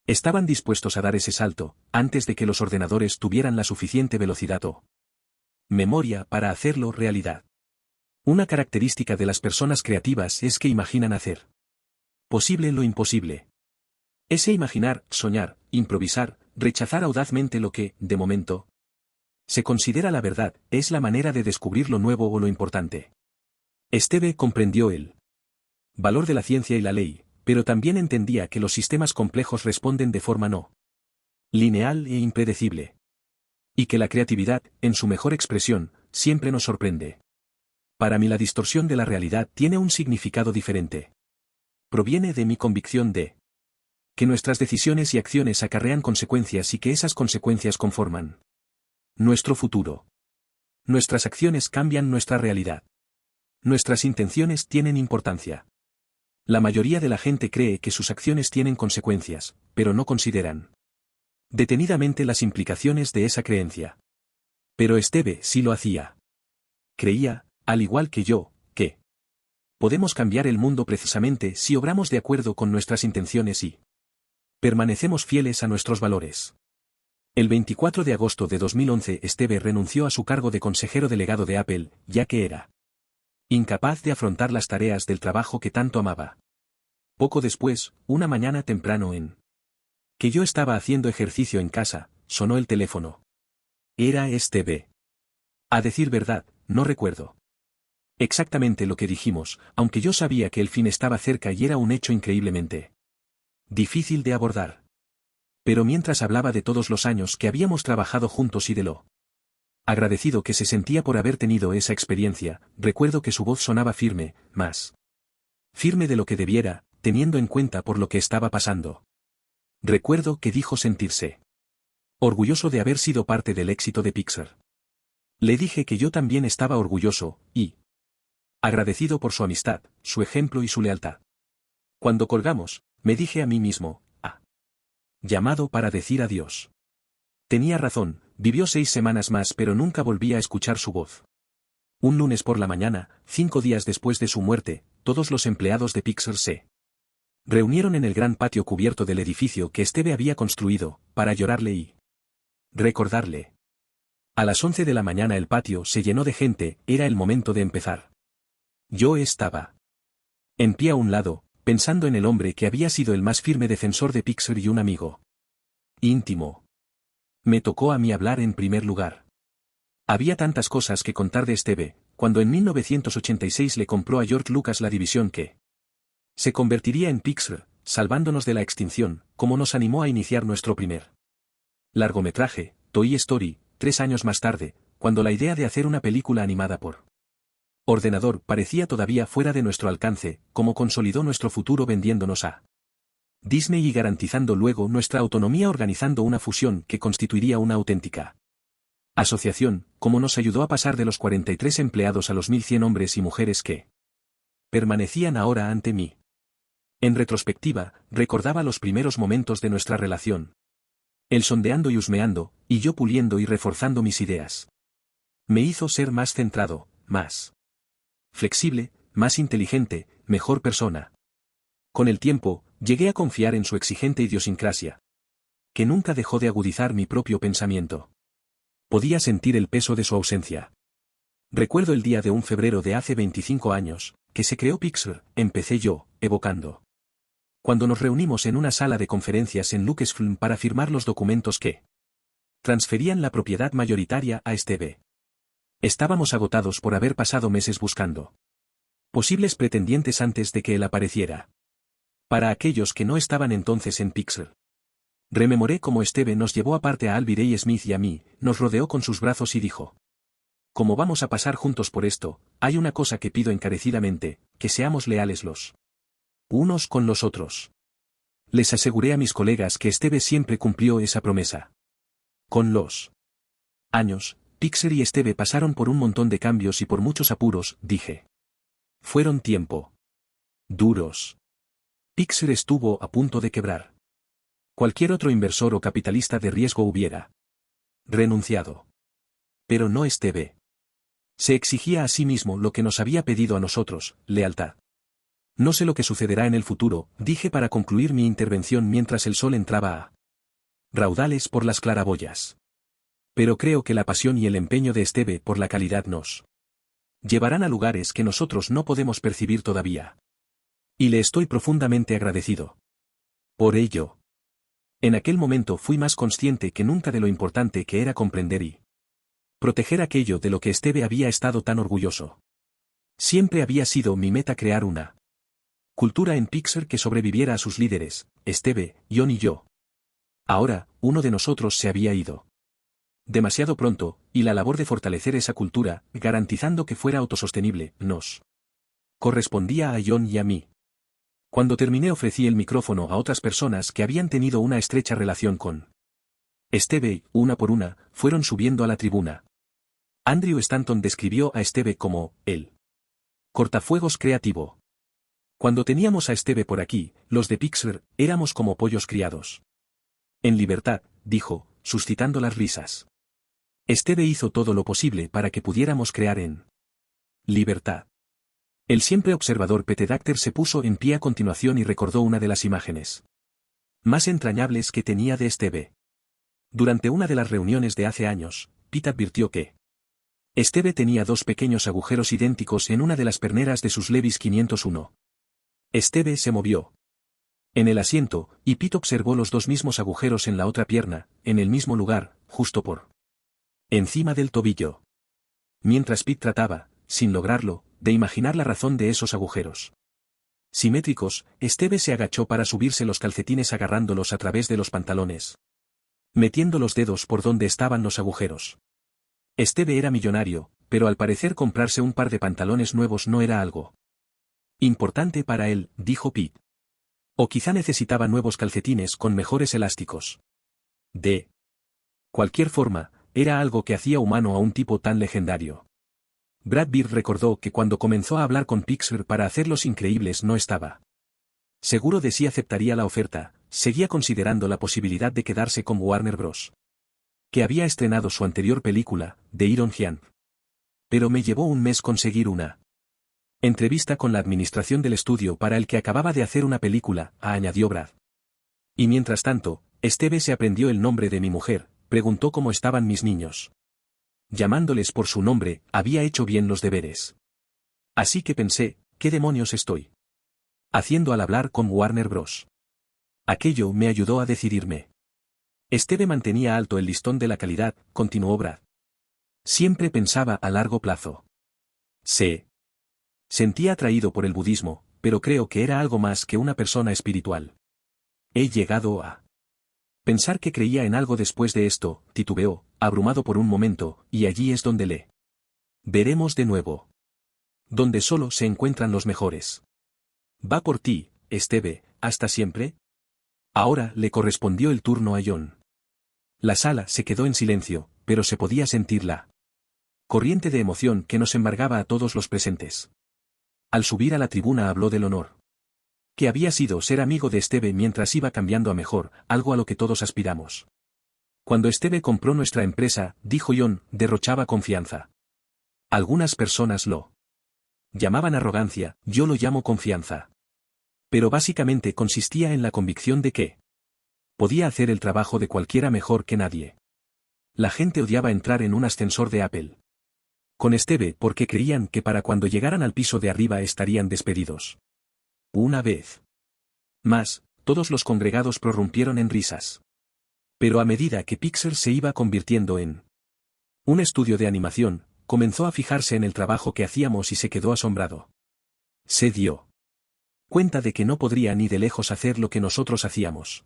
Estaban dispuestos a dar ese salto, antes de que los ordenadores tuvieran la suficiente velocidad o memoria para hacerlo realidad. Una característica de las personas creativas es que imaginan hacer posible lo imposible. Ese imaginar, soñar, improvisar, rechazar audazmente lo que, de momento, se considera la verdad, es la manera de descubrir lo nuevo o lo importante. Steve comprendió el valor de la ciencia y la ley, pero también entendía que los sistemas complejos responden de forma no lineal e impredecible. Y que la creatividad, en su mejor expresión, siempre nos sorprende. Para mí la distorsión de la realidad tiene un significado diferente. Proviene de mi convicción de que nuestras decisiones y acciones acarrean consecuencias y que esas consecuencias conforman nuestro futuro. Nuestras acciones cambian nuestra realidad. Nuestras intenciones tienen importancia. La mayoría de la gente cree que sus acciones tienen consecuencias, pero no consideran detenidamente las implicaciones de esa creencia. Pero Esteve sí lo hacía. Creía, al igual que yo, que podemos cambiar el mundo precisamente si obramos de acuerdo con nuestras intenciones y permanecemos fieles a nuestros valores. El 24 de agosto de 2011 Esteve renunció a su cargo de consejero delegado de Apple, ya que era incapaz de afrontar las tareas del trabajo que tanto amaba. Poco después, una mañana temprano en que yo estaba haciendo ejercicio en casa, sonó el teléfono. Era Esteve. A decir verdad, no recuerdo exactamente lo que dijimos, aunque yo sabía que el fin estaba cerca y era un hecho increíblemente difícil de abordar. Pero mientras hablaba de todos los años que habíamos trabajado juntos y de lo agradecido que se sentía por haber tenido esa experiencia, recuerdo que su voz sonaba firme, más firme de lo que debiera, teniendo en cuenta por lo que estaba pasando. Recuerdo que dijo sentirse orgulloso de haber sido parte del éxito de Pixar. Le dije que yo también estaba orgulloso, y agradecido por su amistad, su ejemplo y su lealtad. Cuando colgamos, me dije a mí mismo, llamado para decir adiós. Tenía razón, vivió 6 semanas más pero nunca volví a escuchar su voz. Un lunes por la mañana, 5 días después de su muerte, todos los empleados de Pixar se reunieron en el gran patio cubierto del edificio que Esteve había construido, para llorarle y recordarle. A las 11 de la mañana el patio se llenó de gente, era el momento de empezar. Yo estaba en pie a un lado, pensando en el hombre que había sido el más firme defensor de Pixar y un amigo íntimo. Me tocó a mí hablar en primer lugar. Había tantas cosas que contar de Esteve, cuando en 1986 le compró a George Lucas la división que se convertiría en Pixar, salvándonos de la extinción, como nos animó a iniciar nuestro primer largometraje, Toy Story, 3 años más tarde, cuando la idea de hacer una película animada por ordenador parecía todavía fuera de nuestro alcance, como consolidó nuestro futuro vendiéndonos a Disney y garantizando luego nuestra autonomía organizando una fusión que constituiría una auténtica asociación, como nos ayudó a pasar de los 43 empleados a los 1100 hombres y mujeres que permanecían ahora ante mí. En retrospectiva, recordaba los primeros momentos de nuestra relación. Él sondeando y husmeando, y yo puliendo y reforzando mis ideas. Me hizo ser más centrado, más flexible, más inteligente, mejor persona. Con el tiempo, llegué a confiar en su exigente idiosincrasia, que nunca dejó de agudizar mi propio pensamiento. Podía sentir el peso de su ausencia. Recuerdo el día de un febrero de hace 25 años, que se creó Pixar, empecé yo, evocando. Cuando nos reunimos en una sala de conferencias en Lucasfilm para firmar los documentos que transferían la propiedad mayoritaria a Esteve. Estábamos agotados por haber pasado meses buscando posibles pretendientes antes de que él apareciera. Para aquellos que no estaban entonces en Pixar. Rememoré cómo Esteve nos llevó aparte a Alvy Smith y a mí, nos rodeó con sus brazos y dijo: como vamos a pasar juntos por esto, hay una cosa que pido encarecidamente, que seamos leales los unos con los otros. Les aseguré a mis colegas que Esteve siempre cumplió esa promesa. Con los años, Pixar y Esteve pasaron por un montón de cambios y por muchos apuros, dije. Fueron tiempo duros. Pixar estuvo a punto de quebrar. Cualquier otro inversor o capitalista de riesgo hubiera renunciado. Pero no Esteve. Se exigía a sí mismo lo que nos había pedido a nosotros, lealtad. No sé lo que sucederá en el futuro, dije para concluir mi intervención mientras el sol entraba a raudales por las claraboyas. Pero creo que la pasión y el empeño de Esteve por la calidad nos llevarán a lugares que nosotros no podemos percibir todavía. Y le estoy profundamente agradecido. Por ello. En aquel momento fui más consciente que nunca de lo importante que era comprender y proteger aquello de lo que Esteve había estado tan orgulloso. Siempre había sido mi meta crear una cultura en Pixar que sobreviviera a sus líderes, Esteve, John y yo. Ahora, uno de nosotros se había ido. Demasiado pronto, y la labor de fortalecer esa cultura, garantizando que fuera autosostenible, nos correspondía a John y a mí. Cuando terminé ofrecí el micrófono a otras personas que habían tenido una estrecha relación con Steve y, una por una, fueron subiendo a la tribuna. Andrew Stanton describió a Steve como, el cortafuegos creativo. Cuando teníamos a Steve por aquí, los de Pixar, éramos como pollos criados. En libertad, dijo, suscitando las risas. Steve hizo todo lo posible para que pudiéramos crear en libertad. El siempre observador Pete Docter se puso en pie a continuación y recordó una de las imágenes más entrañables que tenía de Steve. Durante una de las reuniones de hace años, Pete advirtió que Steve tenía dos pequeños agujeros idénticos en una de las perneras de sus Levi's 501. Steve se movió en el asiento, y Pete observó los dos mismos agujeros en la otra pierna, en el mismo lugar, justo por encima del tobillo. Mientras Pete trataba, sin lograrlo, de imaginar la razón de esos agujeros simétricos, Steve se agachó para subirse los calcetines agarrándolos a través de los pantalones, metiendo los dedos por donde estaban los agujeros. Steve era millonario, pero al parecer comprarse un par de pantalones nuevos no era algo importante para él, dijo Pete. O quizá necesitaba nuevos calcetines con mejores elásticos. De cualquier forma, era algo que hacía humano a un tipo tan legendario. Brad Bird recordó que cuando comenzó a hablar con Pixar para hacer Los Increíbles no estaba seguro de si aceptaría la oferta, seguía considerando la posibilidad de quedarse con Warner Bros., que había estrenado su anterior película, The Iron Giant. Pero me llevó un mes conseguir una entrevista con la administración del estudio para el que acababa de hacer una película, añadió Brad. Y mientras tanto, Steve se aprendió el nombre de mi mujer, preguntó cómo estaban mis niños. Llamándoles por su nombre, había hecho bien los deberes. Así que pensé, ¿qué demonios estoy haciendo al hablar con Warner Bros.? Aquello me ayudó a decidirme. Steve mantenía alto el listón de la calidad, continuó Brad. Siempre pensaba a largo plazo. Se sentía atraído por el budismo, pero creo que era algo más que una persona espiritual. He llegado a pensar que creía en algo después de esto, titubeó, abrumado por un momento, y allí es donde le veremos de nuevo. Donde solo se encuentran los mejores. Va por ti, Steve, ¿hasta siempre? Ahora le correspondió el turno a John. La sala se quedó en silencio, pero se podía sentir la corriente de emoción que nos embargaba a todos los presentes. Al subir a la tribuna habló del honor que había sido ser amigo de Steve mientras iba cambiando a mejor, algo a lo que todos aspiramos. Cuando Steve compró nuestra empresa, dijo John, derrochaba confianza. Algunas personas lo llamaban arrogancia, yo lo llamo confianza. Pero básicamente consistía en la convicción de que podía hacer el trabajo de cualquiera mejor que nadie. La gente odiaba entrar en un ascensor de Apple con Steve porque creían que para cuando llegaran al piso de arriba estarían despedidos. Una vez más, todos los congregados prorrumpieron en risas. Pero a medida que Pixar se iba convirtiendo en un estudio de animación, comenzó a fijarse en el trabajo que hacíamos y se quedó asombrado. Se dio cuenta de que no podría ni de lejos hacer lo que nosotros hacíamos.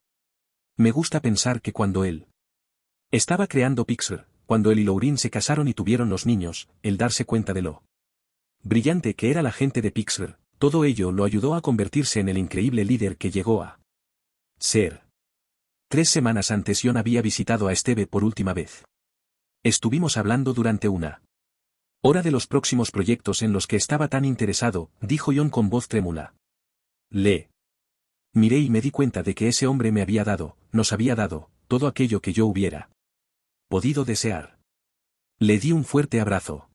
Me gusta pensar que cuando él estaba creando Pixar, cuando él y Lauren se casaron y tuvieron los niños, el darse cuenta de lo brillante que era la gente de Pixar, todo ello lo ayudó a convertirse en el increíble líder que llegó a ser. 3 semanas antes John había visitado a Steve por última vez. Estuvimos hablando durante una hora de los próximos proyectos en los que estaba tan interesado, dijo John con voz trémula. Le miré y me di cuenta de que ese hombre me había dado, nos había dado, todo aquello que yo hubiera podido desear. Le di un fuerte abrazo.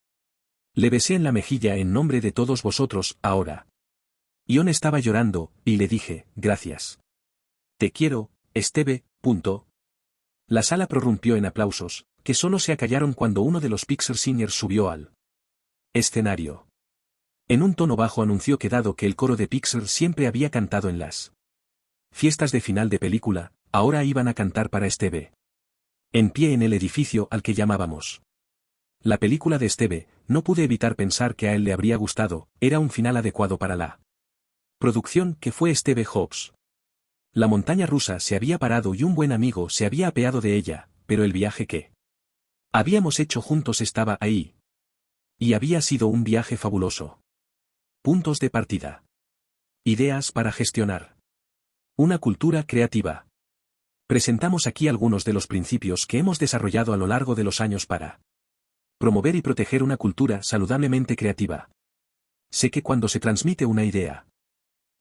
Le besé en la mejilla en nombre de todos vosotros, ahora. John estaba llorando, y le dije, gracias. Te quiero, Steve, punto. La sala prorrumpió en aplausos, que solo se acallaron cuando uno de los Pixar Singers subió al escenario. En un tono bajo anunció que dado que el coro de Pixar siempre había cantado en las fiestas de final de película, ahora iban a cantar para Steve. En pie en el edificio al que llamábamos la película de Steve, no pude evitar pensar que a él le habría gustado, era un final adecuado para la producción que fue Steve Jobs. La montaña rusa se había parado y un buen amigo se había apeado de ella, pero el viaje que habíamos hecho juntos estaba ahí. Y había sido un viaje fabuloso. Puntos de partida. Ideas para gestionar. Una cultura creativa. Presentamos aquí algunos de los principios que hemos desarrollado a lo largo de los años para promover y proteger una cultura saludablemente creativa. Sé que cuando se transmite una idea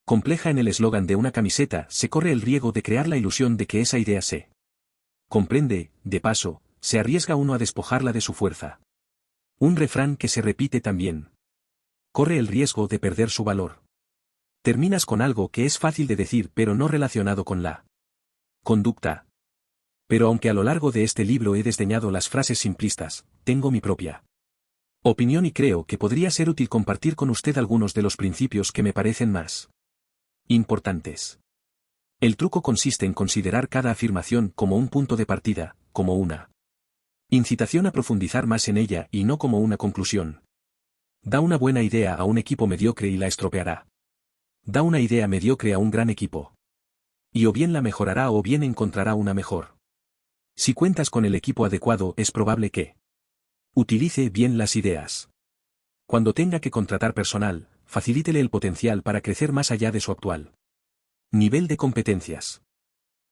compleja en el eslogan de una camiseta, se corre el riesgo de crear la ilusión de que esa idea se comprende, de paso, se arriesga uno a despojarla de su fuerza. Un refrán que se repite también corre el riesgo de perder su valor. Terminas con algo que es fácil de decir pero no relacionado con la conducta. Pero aunque a lo largo de este libro he desdeñado las frases simplistas, tengo mi propia opinión y creo que podría ser útil compartir con usted algunos de los principios que me parecen más importantes. El truco consiste en considerar cada afirmación como un punto de partida, como una incitación a profundizar más en ella y no como una conclusión. Da una buena idea a un equipo mediocre y la estropeará. Da una idea mediocre a un gran equipo. Y o bien la mejorará o bien encontrará una mejor. Si cuentas con el equipo adecuado es probable que utilice bien las ideas. Cuando tenga que contratar personal, facilítele el potencial para crecer más allá de su actual nivel de competencias.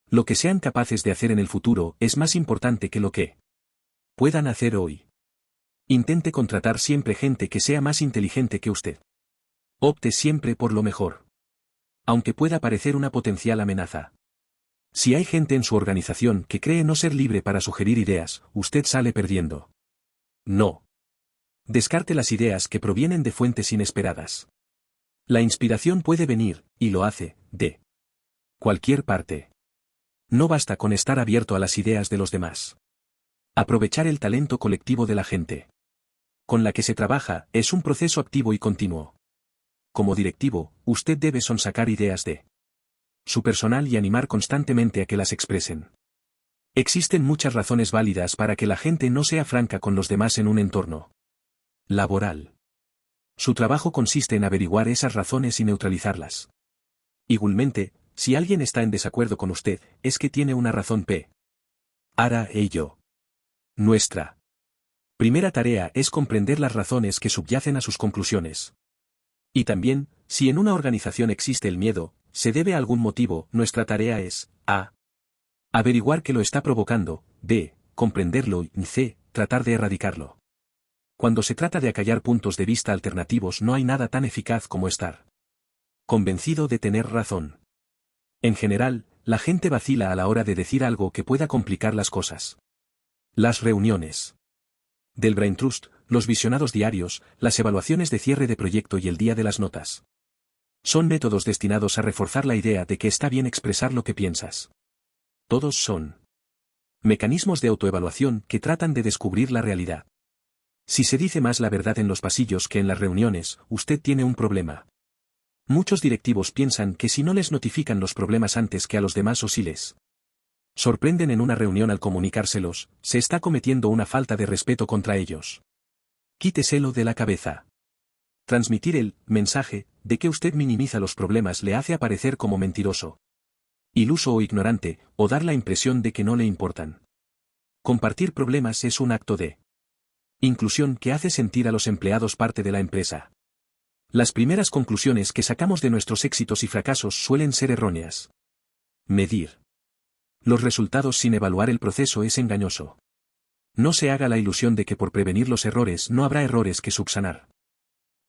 Lo que sean capaces de hacer en el futuro es más importante que lo que puedan hacer hoy. Intente contratar siempre gente que sea más inteligente que usted. Opte siempre por lo mejor. Aunque pueda parecer una potencial amenaza. Si hay gente en su organización que cree no ser libre para sugerir ideas, usted sale perdiendo. No. Descarte las ideas que provienen de fuentes inesperadas. La inspiración puede venir, y lo hace, de cualquier parte. No basta con estar abierto a las ideas de los demás. Aprovechar el talento colectivo de la gente con la que se trabaja es un proceso activo y continuo. Como directivo, usted debe sonsacar ideas de su personal y animar constantemente a que las expresen. Existen muchas razones válidas para que la gente no sea franca con los demás en un entorno laboral. Su trabajo consiste en averiguar esas razones y neutralizarlas. Igualmente, si alguien está en desacuerdo con usted, es que tiene una razón p. Ara ello. Nuestra primera tarea es comprender las razones que subyacen a sus conclusiones. Y también, si en una organización existe el miedo, se debe a algún motivo, nuestra tarea es a. Averiguar qué lo está provocando, b. Comprenderlo y c. Tratar de erradicarlo. Cuando se trata de acallar puntos de vista alternativos no hay nada tan eficaz como estar convencido de tener razón. En general, la gente vacila a la hora de decir algo que pueda complicar las cosas. Las reuniones del Brain Trust, los visionados diarios, las evaluaciones de cierre de proyecto y el día de las notas. Son métodos destinados a reforzar la idea de que está bien expresar lo que piensas. Todos son mecanismos de autoevaluación que tratan de descubrir la realidad. Si se dice más la verdad en los pasillos que en las reuniones, usted tiene un problema. Muchos directivos piensan que si no les notifican los problemas antes que a los demás o si les sorprenden en una reunión al comunicárselos, se está cometiendo una falta de respeto contra ellos. Quíteselo de la cabeza. Transmitir el mensaje de que usted minimiza los problemas le hace aparecer como mentiroso, iluso o ignorante, o dar la impresión de que no le importan. Compartir problemas es un acto de inclusión que hace sentir a los empleados parte de la empresa. Las primeras conclusiones que sacamos de nuestros éxitos y fracasos suelen ser erróneas. Medir los resultados sin evaluar el proceso es engañoso. No se haga la ilusión de que por prevenir los errores no habrá errores que subsanar.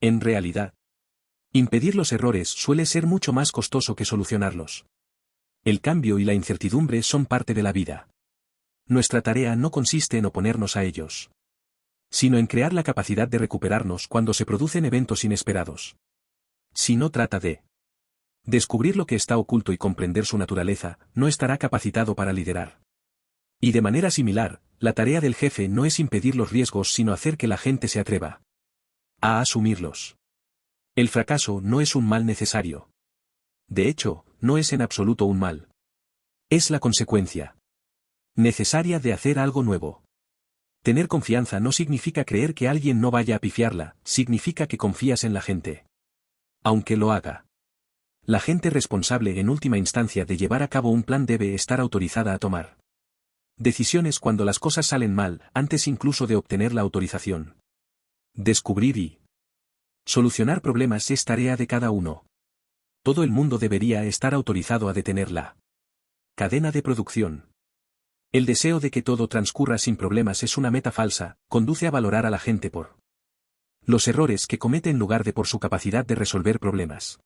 En realidad, impedir los errores suele ser mucho más costoso que solucionarlos. El cambio y la incertidumbre son parte de la vida. Nuestra tarea no consiste en oponernos a ellos, sino en crear la capacidad de recuperarnos cuando se producen eventos inesperados. Si no trata de descubrir lo que está oculto y comprender su naturaleza, no estará capacitado para liderar. Y de manera similar, la tarea del jefe no es impedir los riesgos sino hacer que la gente se atreva a asumirlos. El fracaso no es un mal necesario. De hecho, no es en absoluto un mal. Es la consecuencia necesaria de hacer algo nuevo. Tener confianza no significa creer que alguien no vaya a pifiarla, significa que confías en la gente. Aunque lo haga. La gente responsable en última instancia de llevar a cabo un plan debe estar autorizada a tomar Decisiones cuando las cosas salen mal, antes incluso de obtener la autorización. Descubrir y solucionar problemas es tarea de cada uno. Todo el mundo debería estar autorizado a detenerla. Cadena de producción. El deseo de que todo transcurra sin problemas es una meta falsa, conduce a valorar a la gente por los errores que comete en lugar de por su capacidad de resolver problemas.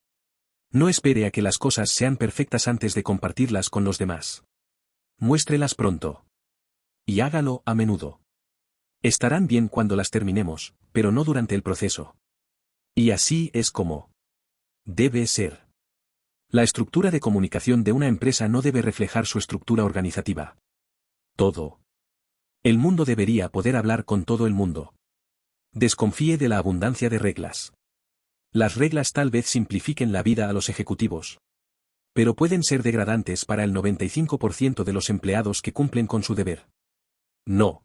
No espere a que las cosas sean perfectas antes de compartirlas con los demás. Muéstrelas pronto. Y hágalo a menudo. Estarán bien cuando las terminemos, pero no durante el proceso. Y así es como debe ser. La estructura de comunicación de una empresa no debe reflejar su estructura organizativa. Todo el mundo debería poder hablar con todo el mundo. Desconfíe de la abundancia de reglas. Las reglas tal vez simplifiquen la vida a los ejecutivos. Pero pueden ser degradantes para el 95% de los empleados que cumplen con su deber. No.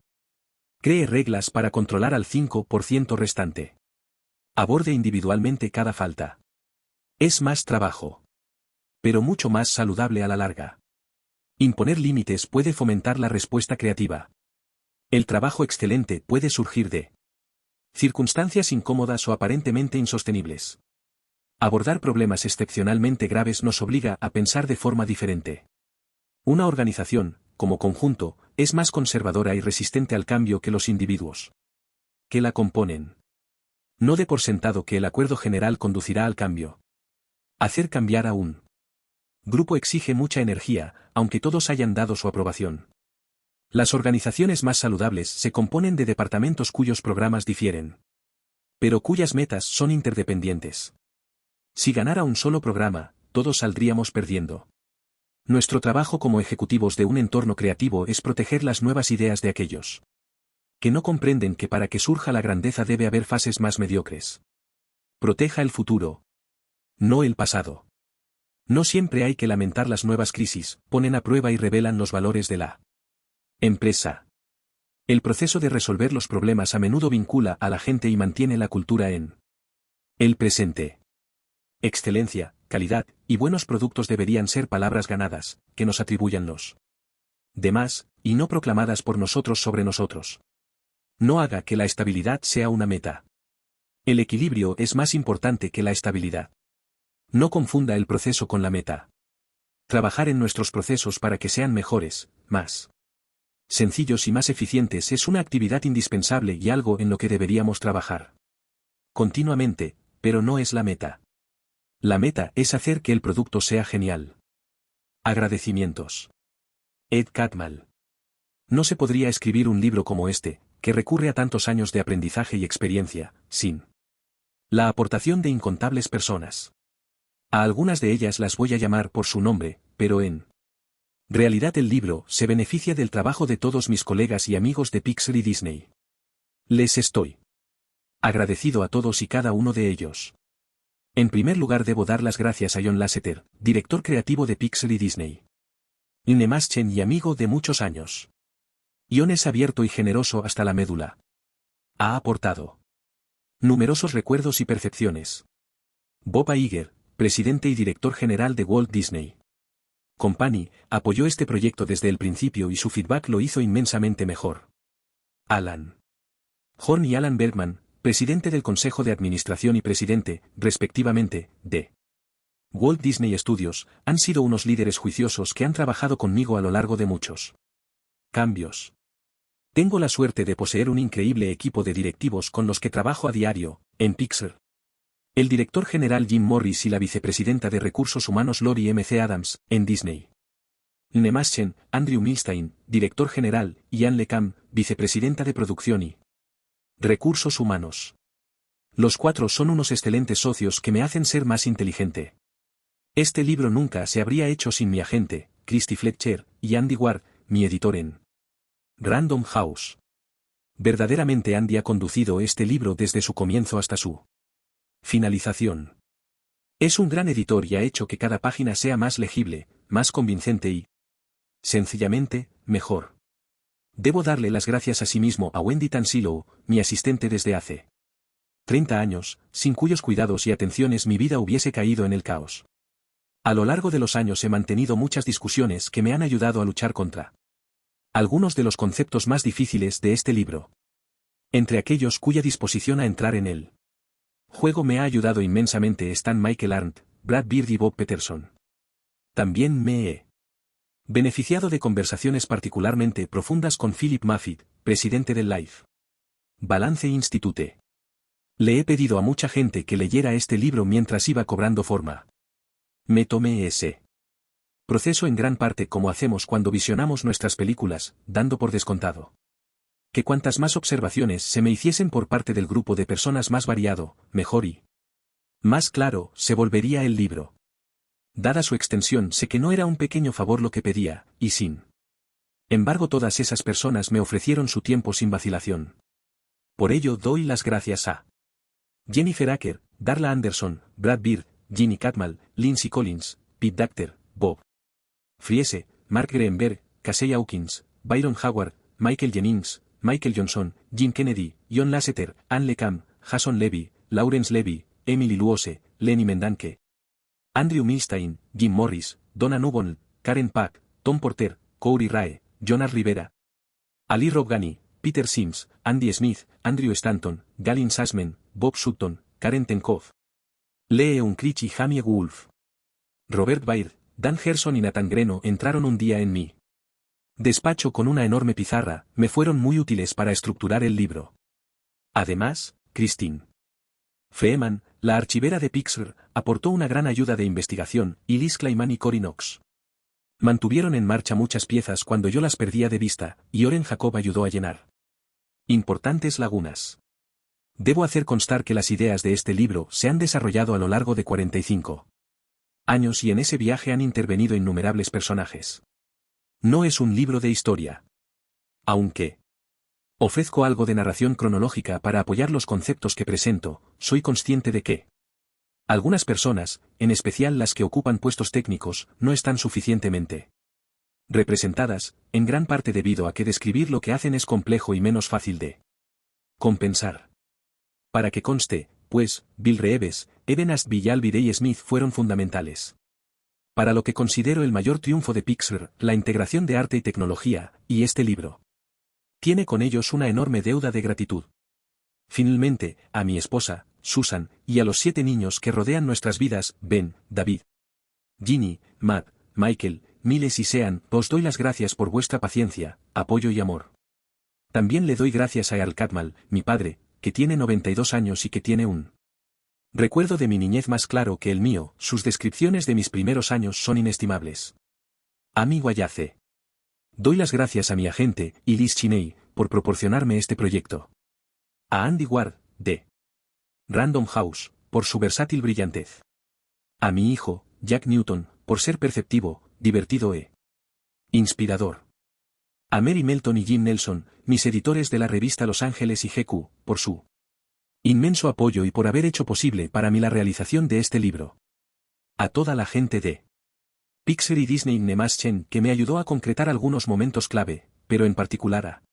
Cree reglas para controlar al 5% restante. Aborde individualmente cada falta. Es más trabajo. Pero mucho más saludable a la larga. Imponer límites puede fomentar la respuesta creativa. El trabajo excelente puede surgir de circunstancias incómodas o aparentemente insostenibles. Abordar problemas excepcionalmente graves nos obliga a pensar de forma diferente. Una organización, como conjunto, es más conservadora y resistente al cambio que los individuos que la componen. No dé por sentado que el acuerdo general conducirá al cambio. Hacer cambiar a un grupo exige mucha energía, aunque todos hayan dado su aprobación. Las organizaciones más saludables se componen de departamentos cuyos programas difieren, pero cuyas metas son interdependientes. Si ganara un solo programa, todos saldríamos perdiendo. Nuestro trabajo como ejecutivos de un entorno creativo es proteger las nuevas ideas de aquellos que no comprenden que para que surja la grandeza debe haber fases más mediocres. Proteja el futuro, no el pasado. No siempre hay que lamentar las nuevas crisis, ponen a prueba y revelan los valores de la empresa. El proceso de resolver los problemas a menudo vincula a la gente y mantiene la cultura en el presente. Excelencia, calidad, y buenos productos deberían ser palabras ganadas, que nos atribuyan los demás, y no proclamadas por nosotros sobre nosotros. No haga que la estabilidad sea una meta. El equilibrio es más importante que la estabilidad. No confunda el proceso con la meta. Trabajar en nuestros procesos para que sean mejores, más sencillos y más eficientes es una actividad indispensable y algo en lo que deberíamos trabajar continuamente, pero no es la meta. La meta es hacer que el producto sea genial. Agradecimientos. Ed Catmull. No se podría escribir un libro como este, que recurre a tantos años de aprendizaje y experiencia, sin la aportación de incontables personas. A algunas de ellas las voy a llamar por su nombre, pero en realidad el libro se beneficia del trabajo de todos mis colegas y amigos de Pixar y Disney. Les estoy agradecido a todos y cada uno de ellos. En primer lugar debo dar las gracias a John Lasseter, director creativo de Pixar y Disney. Nemaschen y amigo de muchos años. John es abierto y generoso hasta la médula. Ha aportado numerosos recuerdos y percepciones. Bob Iger, presidente y director general de Walt Disney Company, apoyó este proyecto desde el principio y su feedback lo hizo inmensamente mejor. Alan Horn y Alan Bergman, presidente del Consejo de Administración y presidente, respectivamente, de Walt Disney Studios, han sido unos líderes juiciosos que han trabajado conmigo a lo largo de muchos cambios. Tengo la suerte de poseer un increíble equipo de directivos con los que trabajo a diario, en Pixar. El director general Jim Morris y la vicepresidenta de Recursos Humanos Lori M.C. Adams, en Disney. Nemaschen, Andrew Milstein, director general, y Anne LeCam, vicepresidenta de Producción y Recursos Humanos. Los cuatro son unos excelentes socios que me hacen ser más inteligente. Este libro nunca se habría hecho sin mi agente, Christy Fletcher, y Andy Ward, mi editor en Random House. Verdaderamente Andy ha conducido este libro desde su comienzo hasta su finalización. Es un gran editor y ha hecho que cada página sea más legible, más convincente y, sencillamente, mejor. Debo darle las gracias asimismo a Wendy Tansilow, mi asistente desde hace 30 años, sin cuyos cuidados y atenciones mi vida hubiese caído en el caos. A lo largo de los años he mantenido muchas discusiones que me han ayudado a luchar contra Algunos de los conceptos más difíciles de este libro. Entre aquellos cuya disposición a entrar en el juego me ha ayudado inmensamente están Michael Arndt, Brad Beard y Bob Peterson. También me he beneficiado de conversaciones particularmente profundas con Philip Moffitt, presidente del Life Balance Institute. Le he pedido a mucha gente que leyera este libro mientras iba cobrando forma. Me tomé ese proceso en gran parte como hacemos cuando visionamos nuestras películas, dando por descontado que cuantas más observaciones se me hiciesen por parte del grupo de personas más variado, mejor y más claro se volvería el libro. Dada su extensión sé que no era un pequeño favor lo que pedía, y sin embargo todas esas personas me ofrecieron su tiempo sin vacilación. Por ello doy las gracias a Jennifer Acker, Darla Anderson, Brad Beard, Ginny Catmull, Lindsay Collins, Pete Docter, Bob Friese, Mark Greenberg, Casey Hawkins, Byron Howard, Michael Jennings, Michael Johnson, Jim Kennedy, John Lasseter, Anne LeCam, Jason Levy, Lawrence Levy, Emily Luose, Lenny Mendanke, Andrew Milstein, Jim Morris, Donna Nubon, Karen Pack, Tom Porter, Corey Rae, Jonas Rivera, Ali Robgani, Peter Sims, Andy Smith, Andrew Stanton, Galen Sussman, Bob Sutton, Karen Tenkoff, Lee Unkrich y Jamie Wolf. Robert Baird, Dan Gerson y Nathan Greno entraron un día en mi despacho con una enorme pizarra, me fueron muy útiles para estructurar el libro. Además, Christine Freeman, la archivera de Pixar, aportó una gran ayuda de investigación, y Liz Kleiman y Cory Knox mantuvieron en marcha muchas piezas cuando yo las perdía de vista, y Oren Jacob ayudó a llenar importantes lagunas. Debo hacer constar que las ideas de este libro se han desarrollado a lo largo de 45 años y en ese viaje han intervenido innumerables personajes. No es un libro de historia. Aunque ofrezco algo de narración cronológica para apoyar los conceptos que presento, soy consciente de que algunas personas, en especial las que ocupan puestos técnicos, no están suficientemente representadas, en gran parte debido a que describir lo que hacen es complejo y menos fácil de compensar. Para que conste, pues, Bill Reeves, Eben Astby y Alby Day Smith fueron fundamentales para lo que considero el mayor triunfo de Pixar, la integración de arte y tecnología, y este libro tiene con ellos una enorme deuda de gratitud. Finalmente, a mi esposa, Susan, y a los 7 niños que rodean nuestras vidas, Ben, David, Ginny, Matt, Michael, Miles y Sean, os doy las gracias por vuestra paciencia, apoyo y amor. También le doy gracias a Earl Catmull, mi padre, que tiene 92 años y que tiene un recuerdo de mi niñez más claro que el mío, sus descripciones de mis primeros años son inestimables. A mi Guayace. Doy las gracias a mi agente, y Liz Cheney, por proporcionarme este proyecto. A Andy Ward, de Random House, por su versátil brillantez. A mi hijo, Jack Newton, por ser perceptivo, divertido e inspirador. A Mary Melton y Jim Nelson, mis editores de la revista Los Ángeles y GQ, por su inmenso apoyo y por haber hecho posible para mí la realización de este libro. A toda la gente de Pixar y Disney Nemaschen que me ayudó a concretar algunos momentos clave, pero en particular a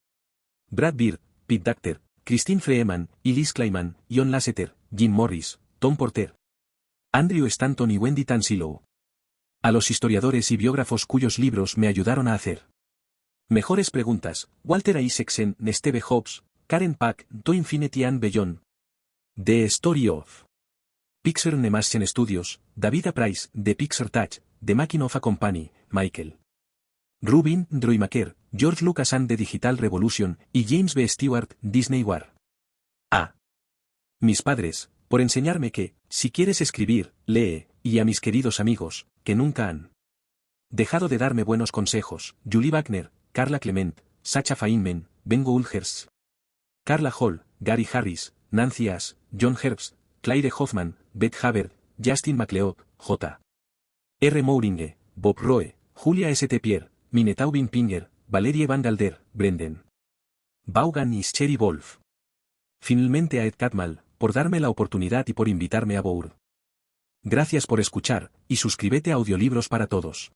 Brad Beard, Pete Docter, Christine Freeman, y Liz Kleiman, John Lasseter, Jim Morris, Tom Porter, Andrew Stanton y Wendy Tansilow. A los historiadores y biógrafos cuyos libros me ayudaron a hacer mejores preguntas, Walter Isaacson, Steve Jobs, Karen Pack, To Infinity and Beyond. The Story of Pixar Nemaschen Studios, David A. Price, de Pixar Touch, The Making of a Company, Michael Rubin, Troy Maker, George Lucas and the Digital Revolution, y James B. Stewart, Disney War. A mis padres, por enseñarme que, si quieres escribir, lee, y a mis queridos amigos, que nunca han dejado de darme buenos consejos, Julie Wagner, Carla Clement, Sacha Feynman, Bengo Ulgers, Carla Hall, Gary Harris, Nancy Ash, John Herbst, Claire Hoffman, Beth Haber, Justin McLeod, J. R. Mouringe, Bob Roe, Julia St. Pierre, Minetaubin Pinger, Valerie Van Galder, Brendan Vaughan y Sherry Wolf. Finalmente a Ed Catmull, por darme la oportunidad y por invitarme a Bour. Gracias por escuchar, y suscríbete a Audiolibros para Todos.